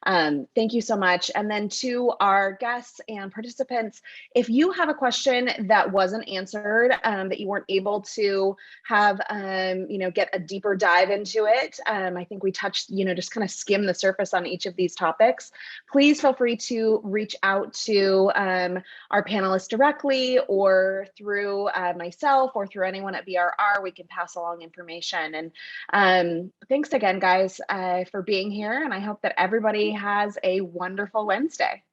And thank you so much. And then to our guests and participants, if you have a question that wasn't answered, that you weren't able to have, get a deeper dive into it. I think we touched, just kind of skim the surface on each of these topics. Please feel free to reach out to our panelists directly. directly or through myself or through anyone at BRR, we can pass along information. And thanks again, guys, for being here. And I hope that everybody has a wonderful Wednesday.